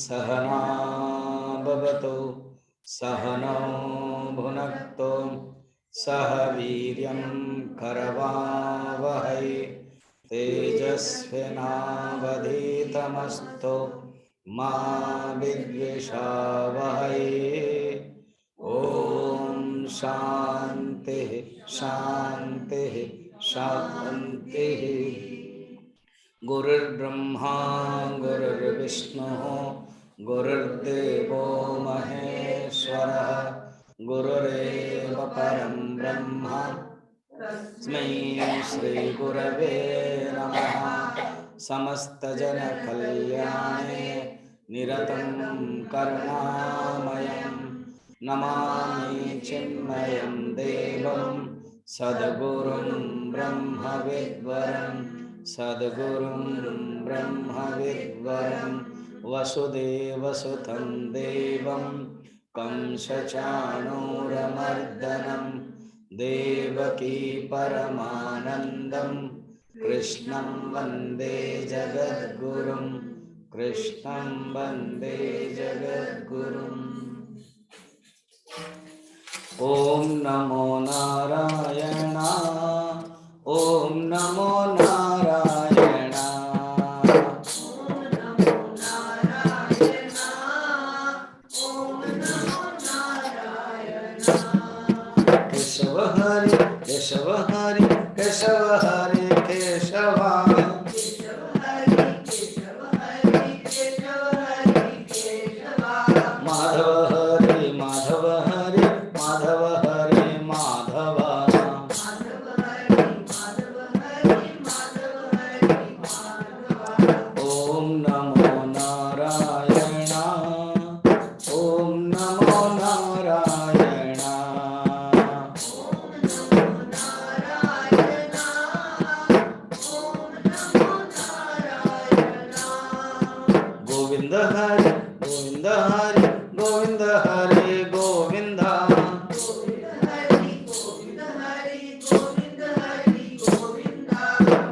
सहना भवतु सहनौ भुनक्तु सह वीर्यं करवावहै तेजस्विनावधीतमस्तु मा विद्विषावहै। ओम शांति शांति शांति। गुरुर्ब्रह्मा गुरुर्विष्णुः गुरुर्देवो महेश्वरः गुरुरेव परं ब्रह्म तस्मै श्री गुरवे नमः। समस्तजनकल्याणे निरतं करुणामयं नमामि चिन्मयं देवं सद्गुरुं ब्रह्मविद्वरं सद्गुरुं ब्रह्मविद्वरं वसुदेवसुतं देवं कंसचाणूरमर्दनं देवकी परमानन्दं कृष्णं वन्दे जगद्गुरुं कृष्णं वन्दे जगद्गुरुम्। ओम नमो नारायण ओम नमो नारायण केशव हरि केशव हरि केशव हरि केशव माधव हरि माधव हरि माधव हरि माधव ओम नमो नारायण ओम नमो नारायण गोविंद हरि गोविंद हरि गोविंद हरि गोविंद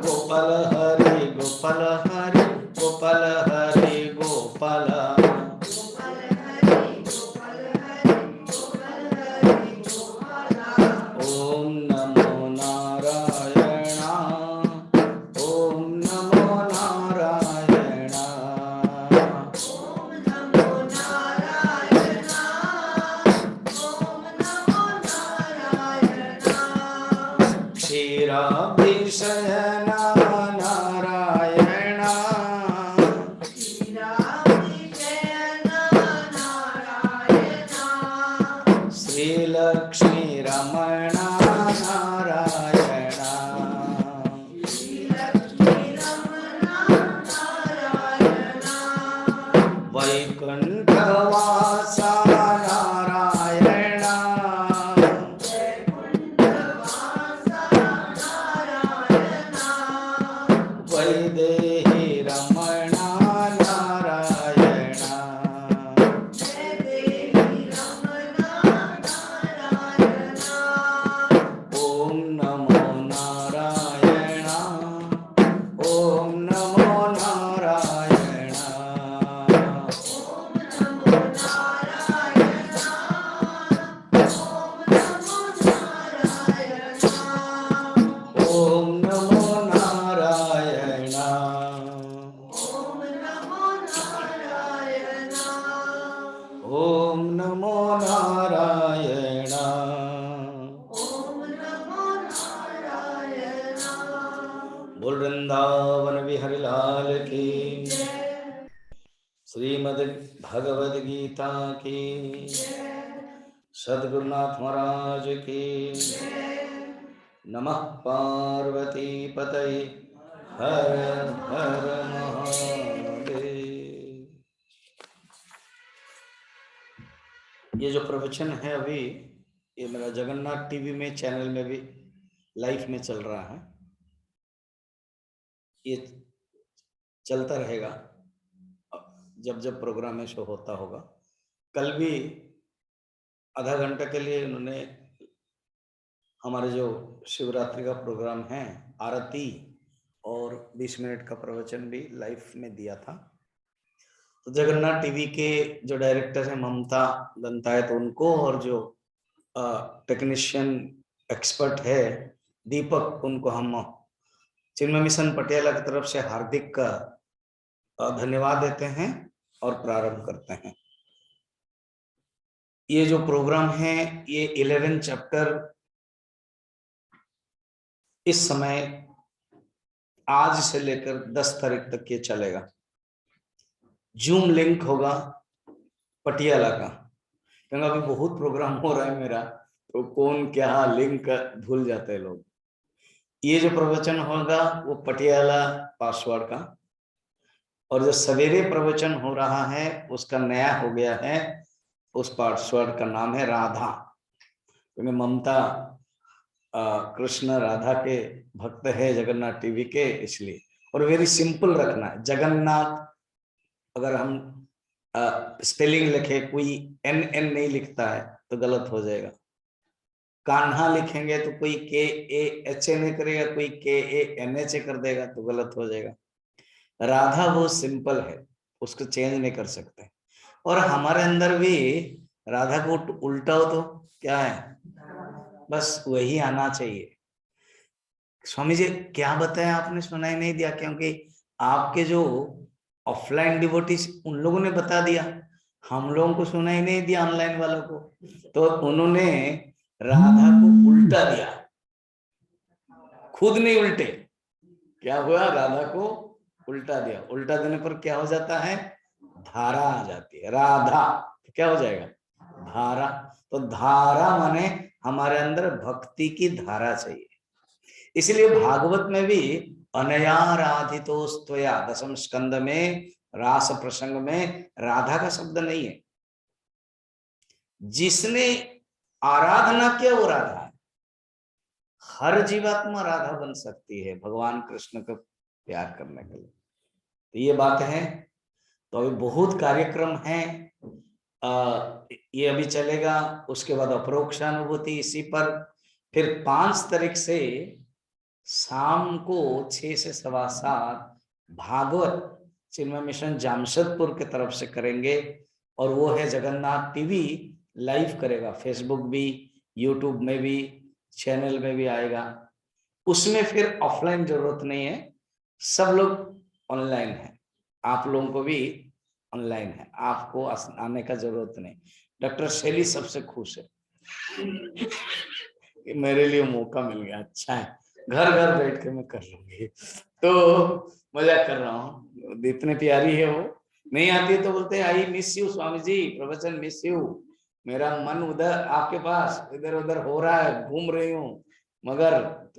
गोपाल हरि गोपाल हरि गोपाल हरि गोपाल ओम नमो नारायण ओम नमो नारायण क्षीराभिषयन नारायण श्रीलक्ष्मी रमण नारायण वैकुंठवास नारायण वैदेही रमण नारायण ओम नमो नारायण ओम नमो नारायण ओम नमो नारायण ओम नमो नारायण बोल वृंदावन बिहारी लाल की श्रीमद् भगवद गीता की सद्गुरुनाथ महाराज की नमः पार्वती पतये हर हर महादेव। ये जो प्रवचन है अभी ये मेरा जगन्नाथ टीवी में चैनल में भी लाइव में चल रहा है, ये चलता रहेगा जब जब प्रोग्राम में शो होता होगा। कल भी आधा घंटा के लिए उन्होंने हमारे जो शिवरात्रि का प्रोग्राम है आरती और 20 मिनट का प्रवचन भी लाइव में दिया था। तो जगन्नाथ टीवी के जो डायरेक्टर है ममता दंतायत, उनको, और जो टेक्नीशियन एक्सपर्ट है दीपक, उनको हम चिन्मय मिशन पटियाला की तरफ से हार्दिक धन्यवाद देते हैं और प्रारंभ करते हैं। ये जो प्रोग्राम है ये 11 चैप्टर इस समय आज से लेकर 10 तारीख तक ये चलेगा। जूम लिंक होगा पटियाला का, क्योंकि अभी बहुत प्रोग्राम हो रहा है मेरा, तो कौन क्या लिंक भूल जाते हैं लोग। ये जो प्रवचन होगा वो पटियाला पासवर्ड का, और जो सवेरे प्रवचन हो रहा है उसका नया हो गया है, उस पासवर्ड का नाम है राधा, क्योंकि ममता कृष्ण राधा के भक्त है जगन्नाथ टीवी के, इसलिए। और वेरी सिंपल रखना है, जगन्नाथ अगर हम स्पेलिंग लिखे, कोई एन एन नहीं लिखता है तो गलत हो जाएगा। कान्हा लिखेंगे तो कोई के ए एच ए नहीं करेगा, कोई के ए एन एच ए कर देगा तो गलत हो जाएगा। राधा वो सिंपल है, उसको चेंज नहीं कर सकते। और हमारे अंदर भी राधा को उल्टा हो तो क्या है, बस वही आना चाहिए। स्वामी जी क्या बताया आपने, सुनाई नहीं दिया, क्योंकि आपके जो ऑफलाइन डिवोटीज उन लोगों ने बता दिया, हम लोगों को सुनाई नहीं दिया, ऑनलाइन वालों को। तो उन्होंने राधा को उल्टा दिया, खुद नहीं उल्टे। क्या हुआ, राधा को उल्टा दिया। उल्टा देने पर क्या हो जाता है, धारा आ जाती है। राधा तो क्या हो जाएगा, धारा। तो धारा माने हमारे अंदर भक्ति की धारा चाहिए। इसलिए भागवत में भी अनयाराधितोस्त्वया, दशम स्कंद में रास प्रसंग में राधा का शब्द नहीं है। जिसने आराधना किया वो राधा है। हर जीवात्मा राधा बन सकती है भगवान कृष्ण को प्यार करने के लिए। तो ये बात है। तो अभी बहुत कार्यक्रम है, ये अभी चलेगा। उसके बाद अपरोक्षानुभूति इसी पर। फिर 5 तारीख से शाम को 6 से 7:15 भागवत चिन्मय मिशन जामशेदपुर के तरफ से करेंगे, और वो है जगन्नाथ टीवी लाइव करेगा, फेसबुक भी, यूट्यूब में भी, चैनल में भी आएगा। उसमें फिर ऑफलाइन जरूरत नहीं है, सब लोग ऑनलाइन है। आप लोगों को भी ऑनलाइन है, आपको आने का जरूरत नहीं। डॉक्टर शैली सबसे खुश है कि मेरे लिए मौका मिल गया, अच्छा है, घर घर बैठ के मैं कर लूंगी। तो मजाक कर रहा हूँ, इतने प्यारी है वो। नहीं आती है तो बोलते हैं I miss you Swami ji, प्रवचन मिस यू, मेरा मन उधर आपके पास इधर उधर हो रहा है, घूम रही हूँ। मगर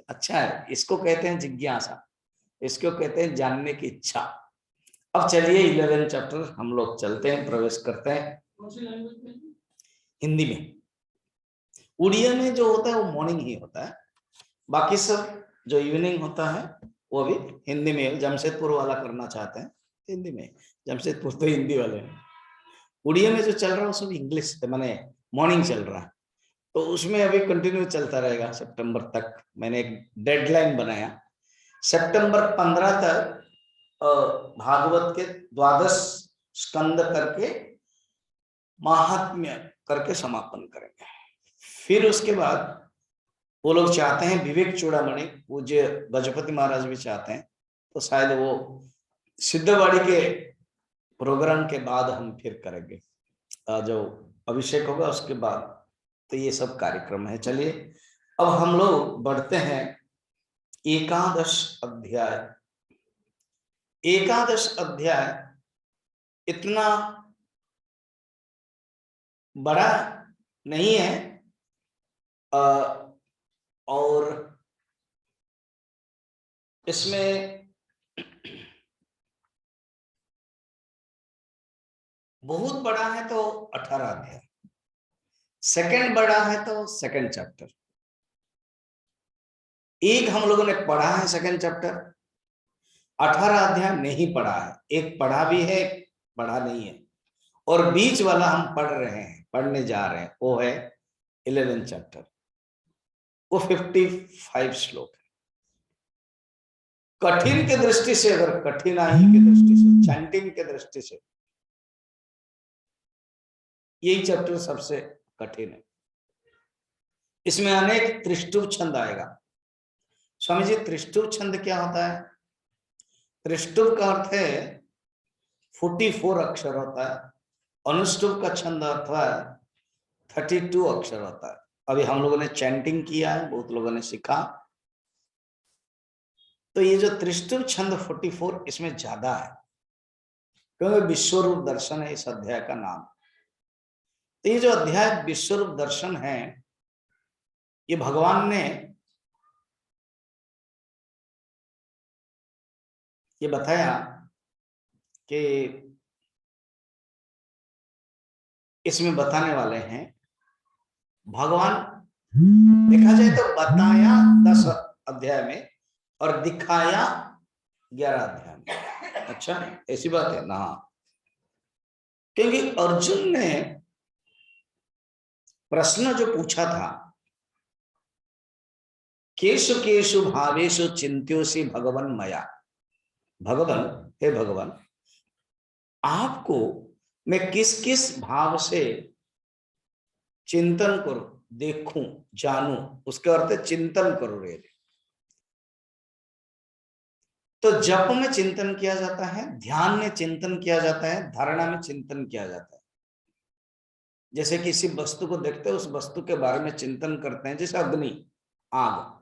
अच्छा है, इसको कहते हैं जिज्ञासा, इसको कहते हैं जानने की इच्छा। अब चलिए 11 चैप्टर हम लोग चलते हैं, प्रवेश करते हैं। हिंदी में। उड़िया में जो होता है वो मॉर्निंग ही होता है, बाकी सब जो इवनिंग होता है वो भी हिंदी में। जमशेदपुर वाला करना चाहते हैं हिंदी में, जमशेदपुर तो हिंदी वाले हैं। उड़िया में जो चल रहा है वो सब इंग्लिश माने मॉर्निंग चल रहा है, तो उसमें अभी कंटिन्यू चलता रहेगा सितंबर तक। मैंने एक डेडलाइन बनाया, सितंबर 15 तक भागवत के 12 स्कंद करके महात्म्य करके समापन करेंगे। फिर उसके बाद वो लोग चाहते हैं, विवेक चूड़ामणि पूज्य गजपति महाराज भी चाहते हैं, तो शायद वो सिद्धवाड़ी के प्रोग्राम के बाद हम फिर करेंगे, जो अभिषेक होगा उसके बाद। तो ये सब कार्यक्रम है। चलिए अब हम लोग बढ़ते हैं 11 अध्याय। 11 अध्याय इतना बड़ा नहीं है, और इसमें बहुत बड़ा है तो 18 अध्याय, सेकंड बड़ा है तो सेकंड चैप्टर। एक हम लोगों ने पढ़ा है सेकंड चैप्टर, 18 अध्याय नहीं पढ़ा है, एक पढ़ा भी है एक पढ़ा नहीं है, और बीच वाला हम पढ़ रहे हैं, पढ़ने जा रहे हैं, वो है 11 चैप्टर। वो 55 श्लोक है। कठिन के दृष्टि से, अगर कठिनाई की दृष्टि से, चैंटिंग के दृष्टि से यही चैप्टर सबसे कठिन है। इसमें अनेक त्रिष्टुप छंद आएगा। स्वामी जी, त्रिष्टुप छंद क्या होता है? त्रिष्टुप का अर्थ है 44 अक्षर होता है। अनुष्टुप का छंद अर्थ है 32 अक्षर होता है। अभी हम लोगों ने चैंटिंग किया है, बहुत लोगों ने सीखा। तो ये जो त्रिष्टुप छंद 44 इसमें ज्यादा है, क्योंकि विश्वरूप दर्शन है इस अध्याय का नाम। तो ये जो अध्याय विश्वरूप दर्शन है, ये भगवान ने ये बताया कि इसमें बताने वाले हैं भगवान। देखा जाए तो बताया 10 अध्याय में और दिखाया 11 अध्याय में। अच्छा, ऐसी बात है ना? क्योंकि अर्जुन ने प्रश्न जो पूछा था, केशु केशु भावेशु चिंत्योसि भगवन मया। भगवान, हे भगवान, आपको मैं किस किस भाव से चिंतन करूं, देखूं, जानूं। उसके अर्थ चिंतन करो रे। तो जप में चिंतन किया जाता है, ध्यान में चिंतन किया जाता है, धारणा में चिंतन किया जाता है। जैसे किसी वस्तु को देखते हैं, उस वस्तु के बारे में चिंतन करते हैं, जैसे अग्नि, आग।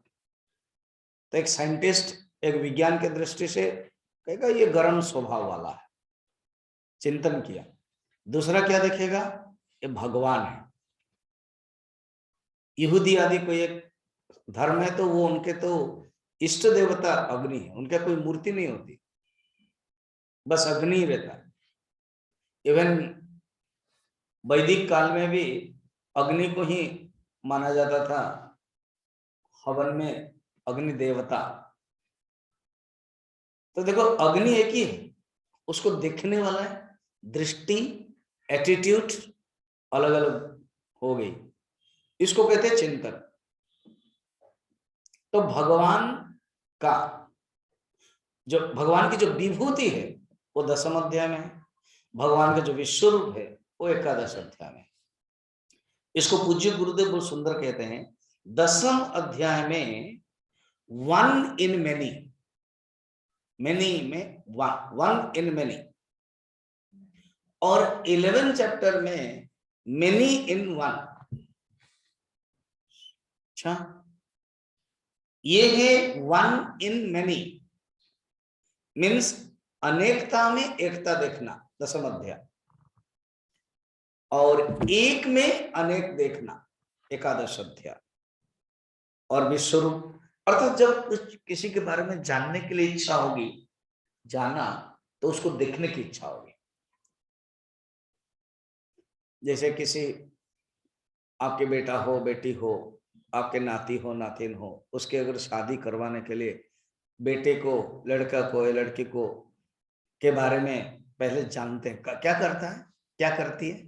तो एक साइंटिस्ट, एक विज्ञान के दृष्टि से कहेगा ये गर्म स्वभाव वाला है, चिंतन किया। दूसरा क्या देखेगा? ये भगवान है। यहूदी आदि कोई एक धर्म है, तो वो उनके तो इष्ट देवता अग्नि है, उनका कोई मूर्ति नहीं होती, बस अग्नि ही रहता है। इवन वैदिक काल में भी अग्नि को ही माना जाता था हवन में, अग्नि देवता। तो देखो, अग्नि एक ही है, उसको देखने वाला है, दृष्टि, एटीट्यूड अलग अलग हो गई, इसको कहते हैं चिंतन। तो भगवान का जो, भगवान की जो विभूति है वो 10वें अध्याय में है, भगवान का जो विश्व रूप है वो 11 अध्याय में। इसको पूज्य गुरुदेव बहुत सुंदर कहते हैं, 10वें अध्याय में वन इन मेनी, मेनी में वन इन मेनी, और 11 चैप्टर में मेनी इन वन। अच्छा, ये है वन इन मेनी, मीन्स अनेकता में एकता देखना, 10वां अध्याय, और एक में अनेक देखना, 11 अध्याय। और विश्वरूप अर्थात जब कुछ किसी के बारे में जानने के लिए इच्छा होगी, जाना, तो उसको देखने की इच्छा होगी। जैसे किसी, आपके बेटा हो, बेटी हो, आपके नाती हो, नातिन हो, उसके अगर शादी करवाने के लिए बेटे को, लड़का को या लड़की को के बारे में पहले जानते हैं, क्या करता है, क्या करती है,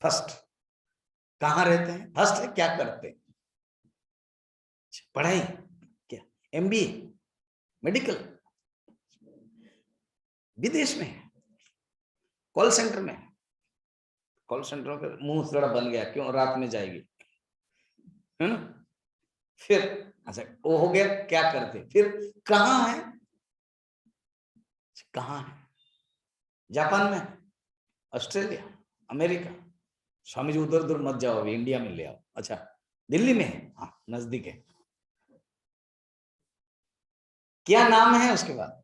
फर्स्ट कहाँ रहते हैं, फर्स्ट है क्या करते हैं, पढ़ाई क्या, एमबीए, मेडिकल, विदेश में, कॉल सेंटर में। कॉल सेंटर का मुंह थोड़ा बन गया, क्यों, रात में जाएगी, है ना? फिर अच्छा, वो हो गया क्या करते, फिर कहाँ है, कहाँ है, जापान में, ऑस्ट्रेलिया, अमेरिका। स्वामी जी उधर उधर मत जाओ, अभी इंडिया में ले आओ। अच्छा, दिल्ली में है, हाँ नजदीक है। क्या नाम है, उसके बाद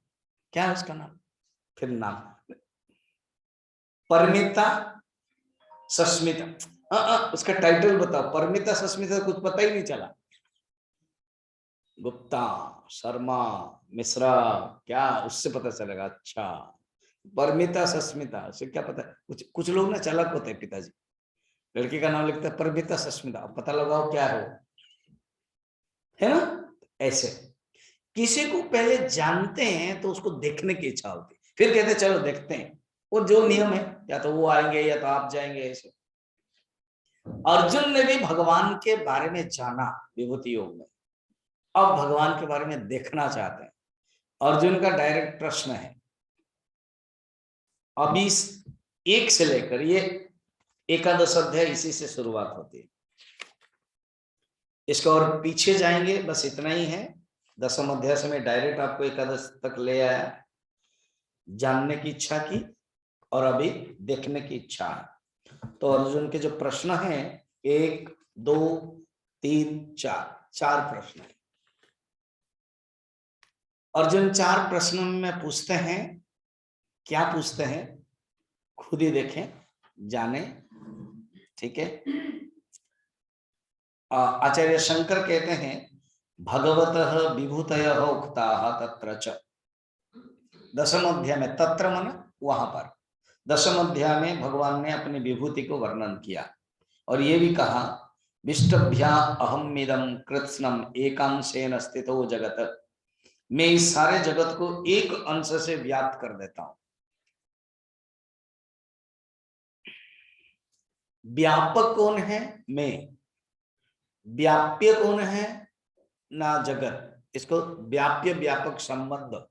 क्या है उसका नाम, फिर नाम, परमिता सस्मिता। उसका टाइटल बताओ, परमिता सस्मिता, कुछ पता ही नहीं चला। गुप्ता, शर्मा, मिश्रा, क्या उससे पता चलेगा? अच्छा, परमिता सस्मिता, उसे क्या पता? कुछ कुछ लोग ना चालाक होते हैं, पिताजी लड़की का नाम लिखता है परमिता सस्मिता, पता लगाओ क्या है ना? ऐसे किसी को पहले जानते हैं तो उसको देखने की इच्छा होती, फिर कहते चलो देखते हैं, वो जो नियम है, या तो वो आएंगे या तो आप जाएंगे, ऐसे। अर्जुन ने भी भगवान के बारे में जाना विभूति योग में, अब भगवान के बारे में देखना चाहते हैं। अर्जुन का डायरेक्ट प्रश्न है, अभी 1 से लेकर ये एकादश अध्याय इसी से शुरुआत होती है। इसका और पीछे जाएंगे, बस इतना ही है। दसम अध्याय से मैं डायरेक्ट आपको एकादश तक ले आया, जानने की इच्छा की और अभी देखने की इच्छा है। तो अर्जुन के जो प्रश्न हैं 1 2 3 4 प्रश्न है। अर्जुन 4 प्रश्नों में पूछते हैं, क्या पूछते हैं खुद ही देखें, जाने। ठीक है, आचार्य शंकर कहते हैं भगवतः विभूतयः उक्ताः तत्र च। दसम अध्याय में, तत्र मन वहां पर, दसम अध्याय में भगवान ने अपनी विभूति को वर्णन किया और ये भी कहा विष्टभ्या अहमिदं कृत्स्नम एकांशेन स्थितो जगत। मैं इस सारे जगत को एक अंश से व्याप्त कर देता हूं। व्यापक कौन है? मैं। व्याप्य कौन है? ना जगत। इसको व्याप्य व्यापक संबंध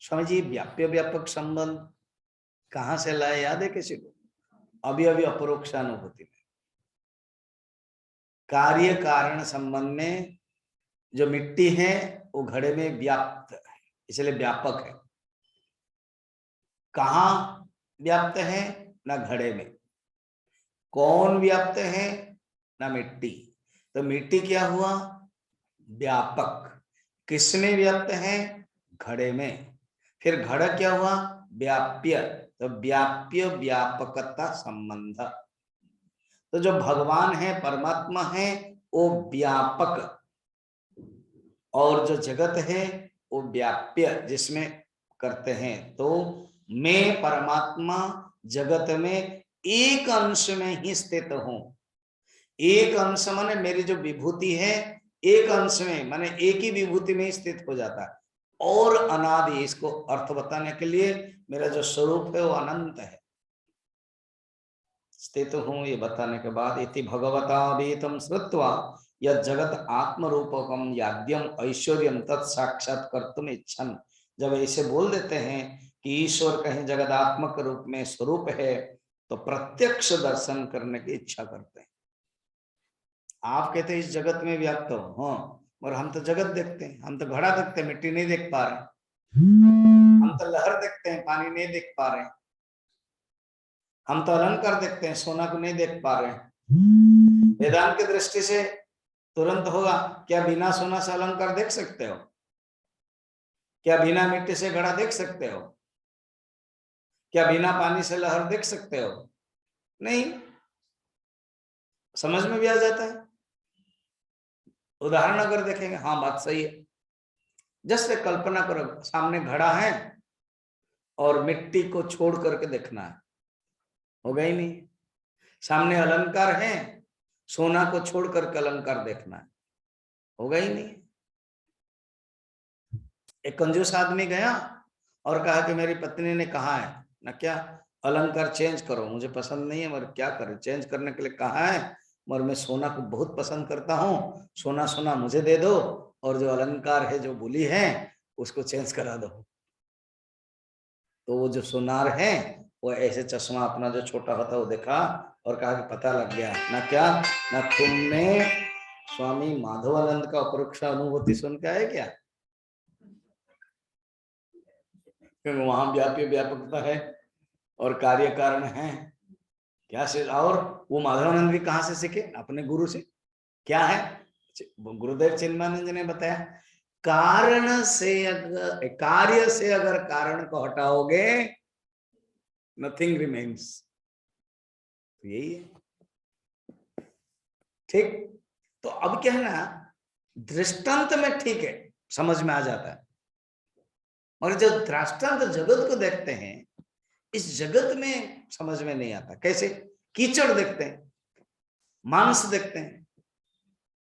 समझिए। व्याप्य व्यापक संबंध कहां से लाए, याद है किसी को? अभी अभी अपरोक्षानुभूति में कार्य कारण संबंध में जो मिट्टी है वो घड़े में व्याप्त है, इसलिए व्यापक है। कहां व्याप्त है? ना घड़े में। कौन व्याप्त है? ना मिट्टी। तो मिट्टी क्या हुआ? व्यापक। किसमें व्याप्त है? घड़े में। फिर घड़ा क्या हुआ? व्याप्य। तो व्याप्य व्यापकता संबंध। तो जो भगवान है, परमात्मा है, वो व्यापक, और जो जगत है वो व्याप्य, जिसमें करते हैं। तो मैं परमात्मा जगत में एक अंश में ही स्थित हूं। एक अंश माने मेरी जो विभूति है एक अंश में, माने एक ही विभूति में स्थित हो जाता है। और अनादि, इसको अर्थ बताने के लिए मेरा जो स्वरूप है वो अनंत है, स्थित हूं, ये बताने के बाद इति भगवता वेतम श्रुत्वा यद जगत आत्म रूपकम याद्यम ऐश्वर्यम तत्साक्षात कर्तुम इच्छन। जब ऐसे बोल देते हैं कि ईश्वर कहीं जगदात्मक रूप में स्वरूप है, तो प्रत्यक्ष दर्शन करने की इच्छा करते हैं। आप कहते हैं इस जगत में व्याप्त हो, हाँ, और हम तो जगत देखते हैं, हम तो घड़ा देखते हैं, मिट्टी नहीं देख पा रहे, हम तो लहर देखते हैं, पानी नहीं देख पा रहे, हम तो अलंकार देखते हैं, सोना को नहीं देख पा रहे। वेदांत की दृष्टि से तुरंत होगा, क्या बिना सोना से अलंकार देख सकते हो? क्या बिना मिट्टी से घड़ा देख सकते हो? क्या बिना पानी से लहर देख सकते हो? नहीं। समझ में भी आ जाता है। उदाहरण अगर देखेंगे, हाँ बात सही है। जैसे कल्पना करो सामने घड़ा है और मिट्टी को छोड़ करके देखना है, होगा ही नहीं। सामने अलंकार है, सोना को छोड़ करके अलंकार देखना है, होगा ही नहीं। एक कंजूस आदमी गया और कहा कि मेरी पत्नी ने कहा है ना, क्या अलंकार चेंज करो, मुझे पसंद नहीं है, मगर क्या करें, चेंज करने के लिए कहा है, मगर मैं सोना को बहुत पसंद करता हूँ, सोना सोना मुझे दे दो, और जो अलंकार है जो बोली है उसको चेंज करा दो। तो वो जो सोनार है वो ऐसे चश्मा अपना जो छोटा होता है वो देखा और कहा कि पता लग गया ना, क्या ना तुमने स्वामी माधवानंद का अपरोक्ष अनुभूति सुन के आए क्या? क्योंकि वहां व्याप्य व्यापकता है और कार्य कारण है। क्या से, और वो माधवानंद भी कहां से सीखे? अपने गुरु से। क्या है? गुरुदेव चिन्मानंद ने बताया, कारण से अगर, कार्य से अगर कारण को हटाओगे, नथिंग रिमेन्स। तो यही है। ठीक। तो अब क्या है ना, दृष्टांत में ठीक है, समझ में आ जाता है, मगर जब दृष्टांत जगत को देखते हैं, इस जगत में समझ में नहीं आता। कैसे? कीचड़ देखते हैं, मांस देखते हैं,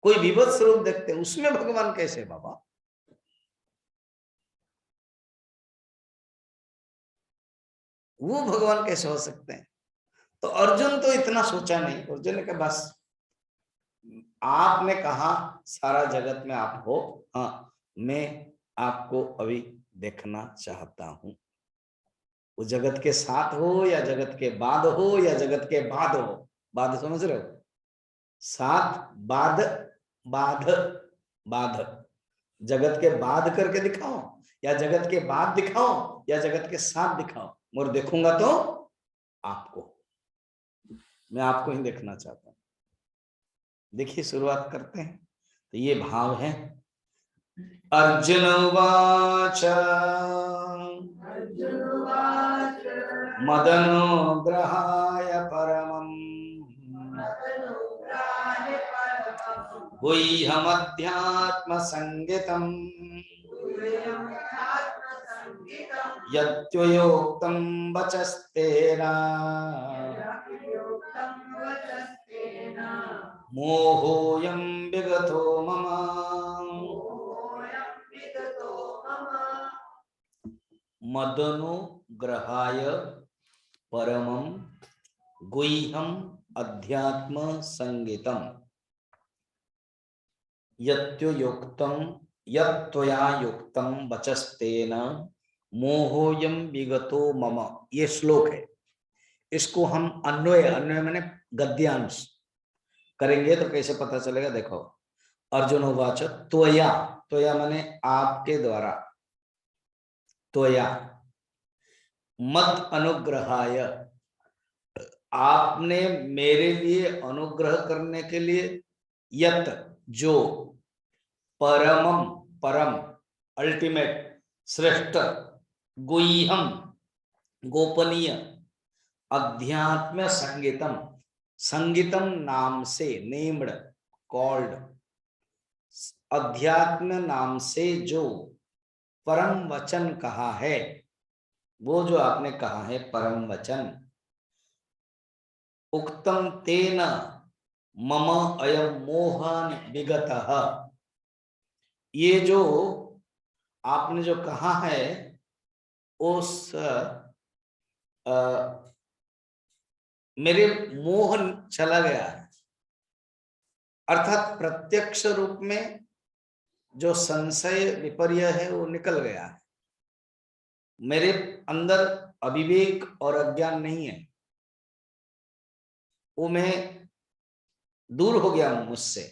कोई विभत्स रूप देखते हैं, उसमें भगवान कैसे बाबा? वो भगवान कैसे हो सकते हैं? तो अर्जुन तो इतना सोचा नहीं। अर्जुन ने कहा बस आपने कहा सारा जगत में आप हो, हाँ मैं आपको अभी देखना चाहता हूं। वो जगत के साथ हो या जगत के बाद हो या जगत के बाद हो, बाद समझ रहे हो, साथ बाद, बाध, बाध, जगत के बाद करके दिखाओ या जगत के बाद दिखाओ या जगत के साथ दिखाओ, और देखूंगा तो आपको, मैं आपको ही देखना चाहता हूं। देखिए शुरुआत करते हैं। तो ये भाव है। अर्जुन उवाच मदनुग्रहाय परमम् गुह्यमध्यात्म संगीतम् यत्त्वयोक्तं वचस्तेन मोहोऽयं विगतो मम। मदनुग्रहाय परमं गुह्यम अध्यात्म संगीतम यत्त्वया युक्तं वचस्तेन मोहोऽयं विगतो मम। ये श्लोक है, इसको हम अन्वय, अन्वय माने गद्यांश करेंगे तो कैसे पता चलेगा, देखो। अर्जुन उवाच त्वया, त्वया माने आपके द्वारा, त्वया मत अनुग्रहाय, आपने मेरे लिए अनुग्रह करने के लिए, यत जो, परमम परम अल्टीमेट श्रेष्ठ, गुह्यम गोपनीय, अध्यात्म संगीतम, संगीतम नाम से, नेम्ड कॉल्ड, अध्यात्म नाम से जो परम वचन कहा है, वो जो आपने कहा है परम वचन, उक्तम तेन मम अयम मोहन विगतः, ये जो आपने जो कहा है उस मेरे मोह चला गया है, अर्थात प्रत्यक्ष रूप में जो संशय विपर्य है वो निकल गया है, मेरे अंदर अविवेक और अज्ञान नहीं है, वो मैं दूर हो गया हूं मुझसे।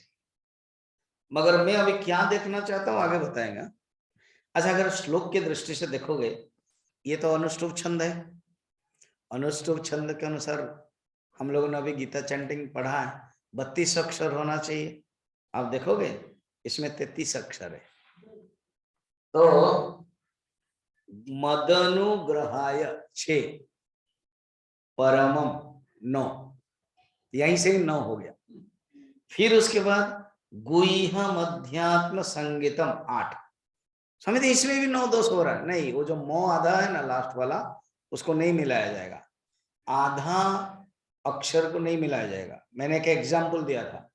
मगर मैं अभी क्या देखना चाहता हूं आगे बताएगा। अच्छा, अगर श्लोक की दृष्टि से देखोगे, ये तो अनुष्टुप छंद है, अनुष्टुप छंद के अनुसार हम लोगों ने अभी गीता चैंटिंग पढ़ा है, 32 अक्षर होना चाहिए। आप देखोगे इसमें 33 अक्षर है। तो मदनुग्रहाय 6, परमम 9, यहीं से 9 हो गया। फिर उसके बाद गुह्यम अध्यात्म संगीतम 8, समझे, इसमें भी 9 दोष हो रहा है। नहीं, वो जो मो आधा है ना लास्ट वाला, उसको नहीं मिलाया जाएगा, आधा अक्षर को नहीं मिलाया जाएगा। मैंने एक एग्जाम्पल दिया था,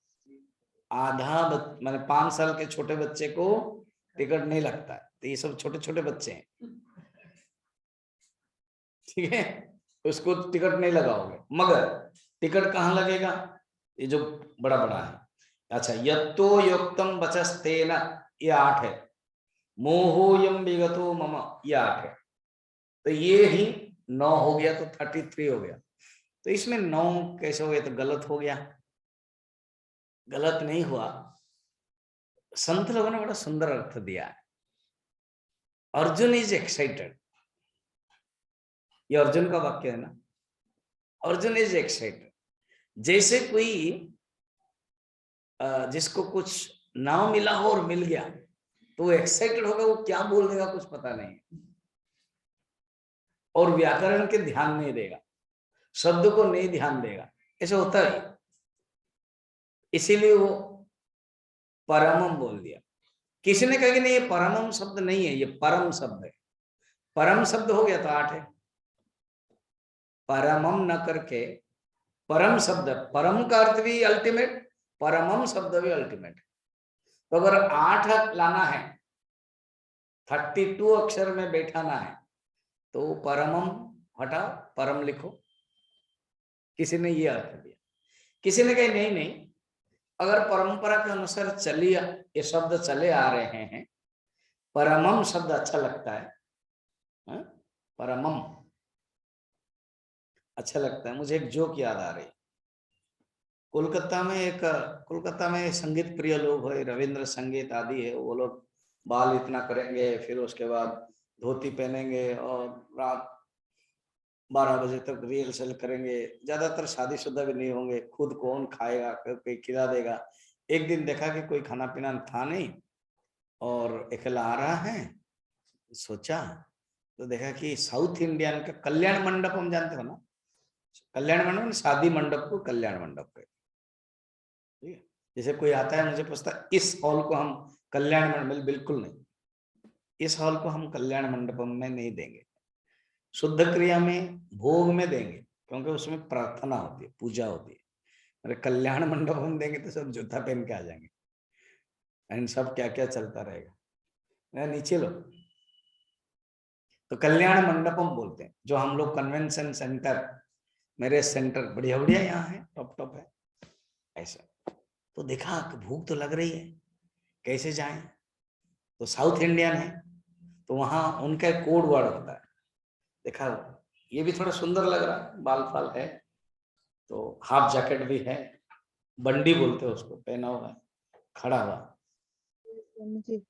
आधा मैंने 5 साल के छोटे बच्चे को टिकट नहीं लगता है, तो ये सब छोटे छोटे बच्चे हैं, ठीक है, उसको टिकट नहीं लगाओगे। मगर टिकट कहाँ लगेगा, ये जो बड़ा बड़ा है। अच्छा, यत्तो युक्तम वचस्तेन, ये 8 है। मोहोयम विगतो मम, ये 8 है। तो ये ही 9 हो गया, तो 33 हो गया। तो इसमें 9 कैसे हो गया, तो गलत हो गया। गलत नहीं हुआ, संत लोगों ने बड़ा सुंदर अर्थ दिया है। अर्जुन इज एक्साइटेड, ये अर्जुन का वाक्य है ना, अर्जुन इज एक्साइटेड। जैसे कोई जिसको कुछ ना मिला हो और मिल गया, तो वो एक्साइटेड होगा, वो क्या बोल देगा कुछ पता नहीं, और व्याकरण के ध्यान नहीं देगा, शब्द को नहीं ध्यान देगा, ऐसे होता है। इसीलिए वो परमम बोल दिया। किसी ने कहा कि नहीं, ये परमम शब्द नहीं है, ये परम शब्द है। परम शब्द हो गया तो 8 है, परमम न करके परम शब्द, परम का अर्थ भी अल्टीमेट, परमम शब्द भी अल्टीमेट। तो अगर 8 लाना है, 32 अक्षर में बैठाना है, तो परमम हटाओ, परम लिखो। किसी ने ये अर्थ दिया। किसी ने कहा नहीं नहीं, अगर परंपरा के अनुसार चलिए ये शब्द चले आ रहे हैं, परमम शब्द अच्छा लगता है, परमम, अच्छा लगता है। मुझे एक जोक याद आ रही। कोलकाता में संगीत प्रिय लोग है, रविंद्र संगीत आदि है, वो लोग बाल इतना करेंगे, फिर उसके बाद धोती पहनेंगे और रात 12 बजे तक रिहर्सल करेंगे। ज्यादातर शादीशुदा भी नहीं होंगे, खुद कौन खाएगा, कोई खिला देगा। एक दिन देखा कि कोई खाना पीना था नहीं और अकेला आ रहा है, सोचा तो देखा कि साउथ इंडियन का कल्याण मंडप, हम जानते हो ना, कल्याण मंडप, शादी मंडप को कल्याण मंडप कहते हैं। ठीक है, जैसे कोई आता है मुझे पूछता है इस हॉल को हम कल्याण मंडप, बिल्कुल नहीं, इस हॉल को हम कल्याण मंडपम में नहीं देंगे, शुद्ध क्रिया में भोग में देंगे, क्योंकि उसमें प्रार्थना होती है, पूजा होती है। अरे कल्याण मंडप हम देंगे तो सब जूता पहन के आ जाएंगे एंड सब क्या क्या चलता रहेगा। नीचे लो, तो कल्याण मंडपम बोलते हैं, जो हम लोग कन्वेंशन सेंटर, मेरे सेंटर बढ़िया बढ़िया यहाँ है, टॉप टॉप है ऐसा। तो देखा कि भूख तो लग रही है, कैसे जाएं, तो साउथ इंडियन है तो वहां उनका कोड वर्ड होता है। देखा ये भी थोड़ा सुंदर लग रहा है, बाल फाल है, तो हाफ जैकेट भी है, बंडी बोलते हैं उसको, पहना हुआ है, खड़ा हुआ। जी।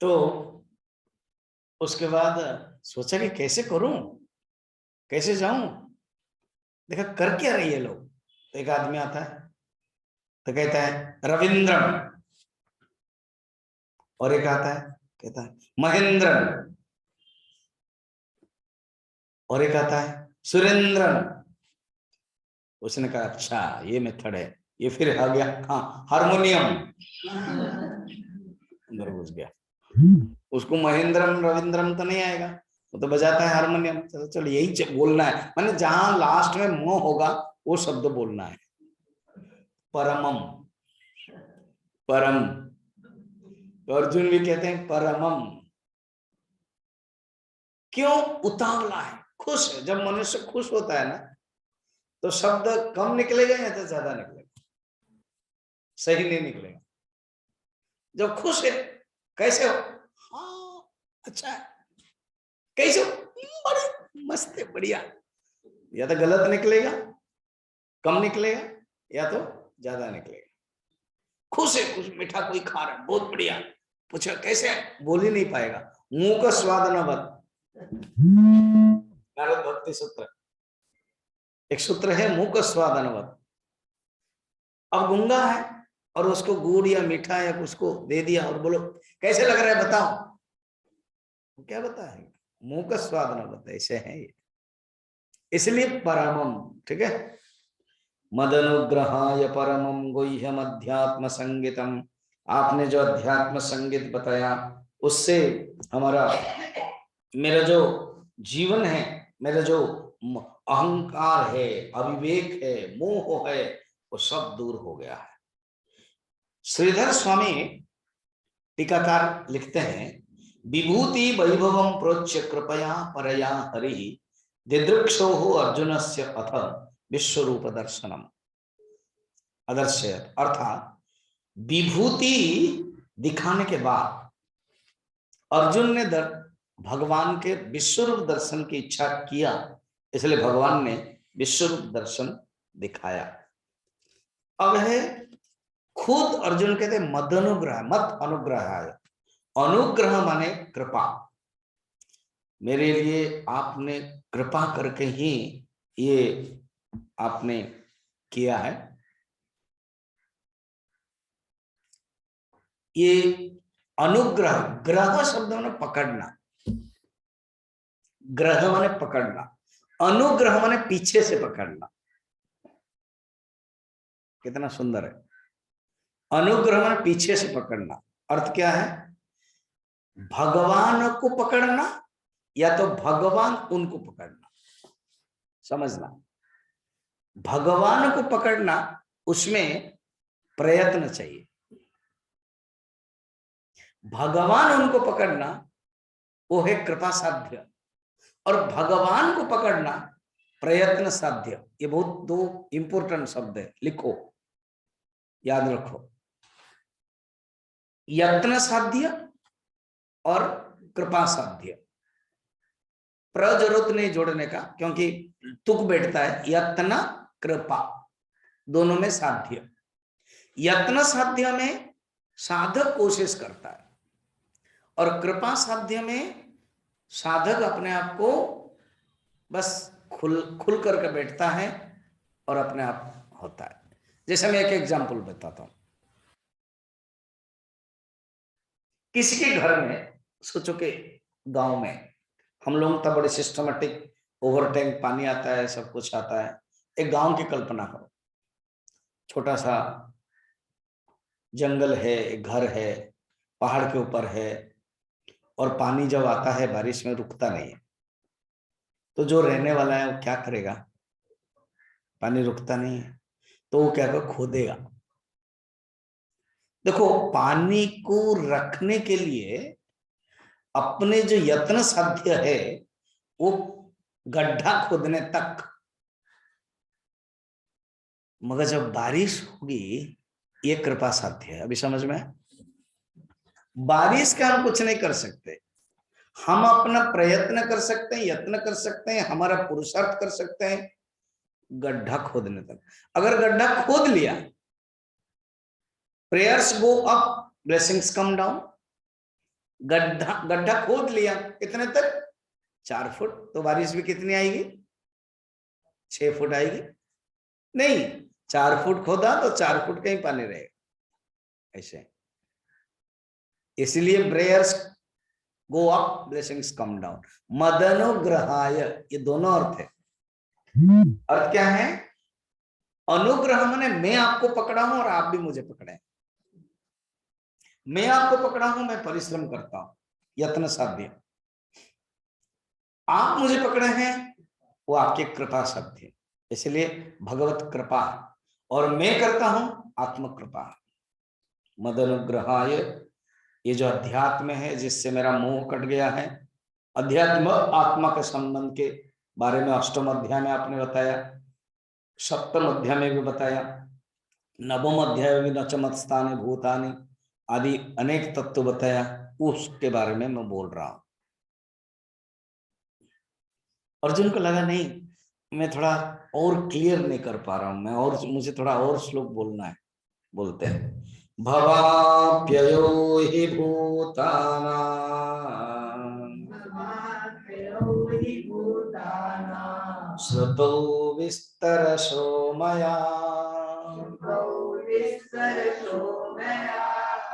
तो उसके बाद सोचा कि कैसे करूं, कैसे जाऊं। देखा कर क्या रही है लोग, तो एक आदमी आता है तो कहता है रविंद्रम, और एक आता है कहता है महेंद्रम, और एक आता है सुरेंद्रन। उसने कहा अच्छा ये मेथड है, ये फिर आ गया हाँ हारमोनियम, अंदर घुस गया। उसको महेंद्रम रविंद्रम तो नहीं आएगा, वो तो बजाता है हारमोनियम। चलो चलो यही बोलना है, माने जहां लास्ट में म होगा वो शब्द बोलना है। परमम, परम, तो अर्जुन भी कहते हैं परमम। क्यों? उतावला है, खुश है। जब मनुष्य खुश होता है ना तो शब्द कम निकलेगा या तो ज्यादा निकलेगा, सही नहीं निकलेगा। जब खुश है, कैसे हो, हाँ अच्छा है, कैसे हो, बड़े मस्त है, बढ़िया, या तो गलत निकलेगा, कम निकलेगा, या तो ज्यादा निकलेगा। खुश है, कुछ मीठा कोई खा रहा है, बहुत बढ़िया, पूछा कैसे है, बोल ही नहीं पाएगा, मुंह का स्वाद न बत। नारद भक्ति सूत्र, एक सूत्र है मुंह का स्वाद अनवत। अब गूंगा है और उसको गुड़ या मीठा या उसको दे दिया और बोलो कैसे लग रहा है बताओ, क्या बताएगा, मुंह का स्वाद न बता, ऐसे है ये। इसलिए परमम, ठीक है, मदनुग्रहाय परमम गुह्यम अध्यात्म संगीतम। आपने जो अध्यात्म संगीत बताया उससे हमारा, मेरा जो जीवन है, मेरा जो अहंकार है, अविवेक है, मोह है, वो सब दूर हो गया है। श्रीधर स्वामी टीकाकार लिखते हैं, विभूति वैभवम प्रोच्य कृपया परया हरि दिदृक्षो अर्जुन से अथ विश्वरूप दर्शनम। अदर्श्य अर्थात विभूति दिखाने के बाद अर्जुन ने भगवान के विश्वरूप दर्शन की इच्छा किया, इसलिए भगवान ने विश्वरूप दर्शन दिखाया। अब है खुद अर्जुन कहते मद अनुग्रह, मत अनुग्रह, अनुग्रह माने कृपा, मेरे लिए आपने कृपा करके ही ये आपने किया है। ये अनुग्रह, ग्रह शब्द माने पकड़ना, ग्रह माने पकड़ना, अनुग्रह माने पीछे से पकड़ना। कितना सुंदर है, अनुग्रह माने पीछे से पकड़ना। अर्थ क्या है, भगवान को पकड़ना या तो भगवान उनको पकड़ना, समझना। भगवान को पकड़ना उसमें प्रयत्न चाहिए, भगवान उनको पकड़ना वो है कृपा साध्य, और भगवान को पकड़ना प्रयत्न साध्य। ये बहुत दो इंपॉर्टेंट शब्द है, लिखो याद रखो, यत्न साध्य और कृपा साध्य। प्र जरूरत नहीं जोड़ने का, क्योंकि तुक बैठता है, यत्न कृपा दोनों में साध्य। यत्न साध्य में साधक कोशिश करता है, और कृपा साध्य में साधक अपने आप को बस खुल करके बैठता है और अपने आप होता है। जैसे मैं एक एग्जांपल बताता हूं, किसी के घर में, सोचो कि गांव में हम लोग तो बड़े सिस्टमेटिक, ओवर टैंक पानी आता है, सब कुछ आता है। एक गांव की कल्पना करो, छोटा सा जंगल है, एक घर है, पहाड़ के ऊपर है, और पानी जब आता है बारिश में रुकता नहीं है। तो जो रहने वाला है वो क्या करेगा, पानी रुकता नहीं है तो वो क्या करेगा, खोदेगा। देखो, पानी को रखने के लिए अपने जो यत्न साध्य है वो गड्ढा खोदने तक, मगर जब बारिश होगी ये कृपा साध्य है। अभी समझ में? बारिश का हम कुछ नहीं कर सकते, हम अपना प्रयत्न कर सकते हैं, यत्न कर सकते हैं, हमारा पुरुषार्थ कर सकते हैं गड्ढा खोदने तक। अगर गड्ढा खोद लिया, prayers go up, blessings come down. गड्ढा गड्ढा खोद लिया कितने तक, 4 फुट, तो बारिश भी कितनी आएगी, 6 फुट आएगी? नहीं, 4 फुट खोदा तो 4 फुट का ही पानी रहेगा। ऐसे इसलिए prayers go up, blessings come down. मदनुग्रहाय, ये दोनों अर्थ है। अर्थ क्या है? अनुग्रह माने मैं आपको पकड़ा हूं और आप भी मुझे पकड़े। मैं आपको पकड़ा हूं, मैं परिश्रम करता हूं, यत्न साध्य। आप मुझे पकड़े हैं, वो आपकी कृपा साध्य। इसलिए भगवत कृपा, और मैं करता हूं आत्म कृपा। मदनुग्रहाय, ये जो अध्यात्म है जिससे मेरा मोह कट गया है, अध्यात्म आत्मा के संबंध के बारे में अष्टम अध्याय में आपने बताया, सप्तम अध्याय में भी बताया, नवम अध्याय में नचमत स्थानी भूतानी आदि अनेक तत्व बताया, उसके बारे में मैं बोल रहा हूं। अर्जुन को लगा नहीं, मैं थोड़ा और क्लियर नहीं कर पा रहा हूं मैं, और मुझे थोड़ा और श्लोक बोलना है। बोलते हैं, भवाप्ययो हि भूतानां श्रुतो विस्तरशो मया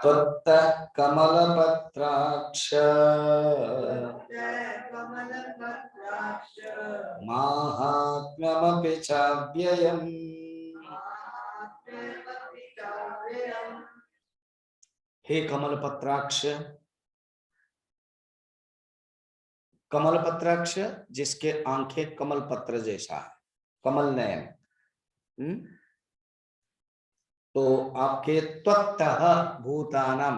त्वत्तः कमलपत्राक्ष माहात्म्यमपि चाव्ययम्। हे कमलपत्राक्ष, कमलपत्राक्ष जिसके आंखें कमल पत्र जैसा है, कमल नयन, तो आपके त्वत्तः भूतानां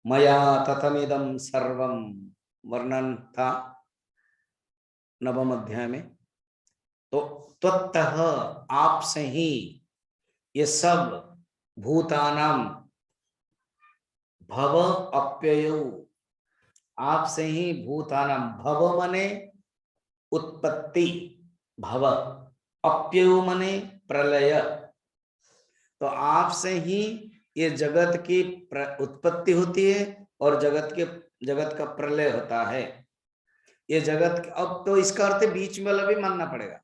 मया ततमिदं सर्वम, वर्णन था नवम अध्याय में। तो त्वत्तः, आपसे ही ये सब, भूतानां भव अप्ययौ, आपसे ही भूतानां, भव मने उत्पत्ति, भव, अप्ययु मने प्रलय, तो आपसे ही ये जगत की उत्पत्ति होती है और जगत का प्रलय होता है। ये जगत, अब तो इसका अर्थ बीच में वाला भी मानना पड़ेगा।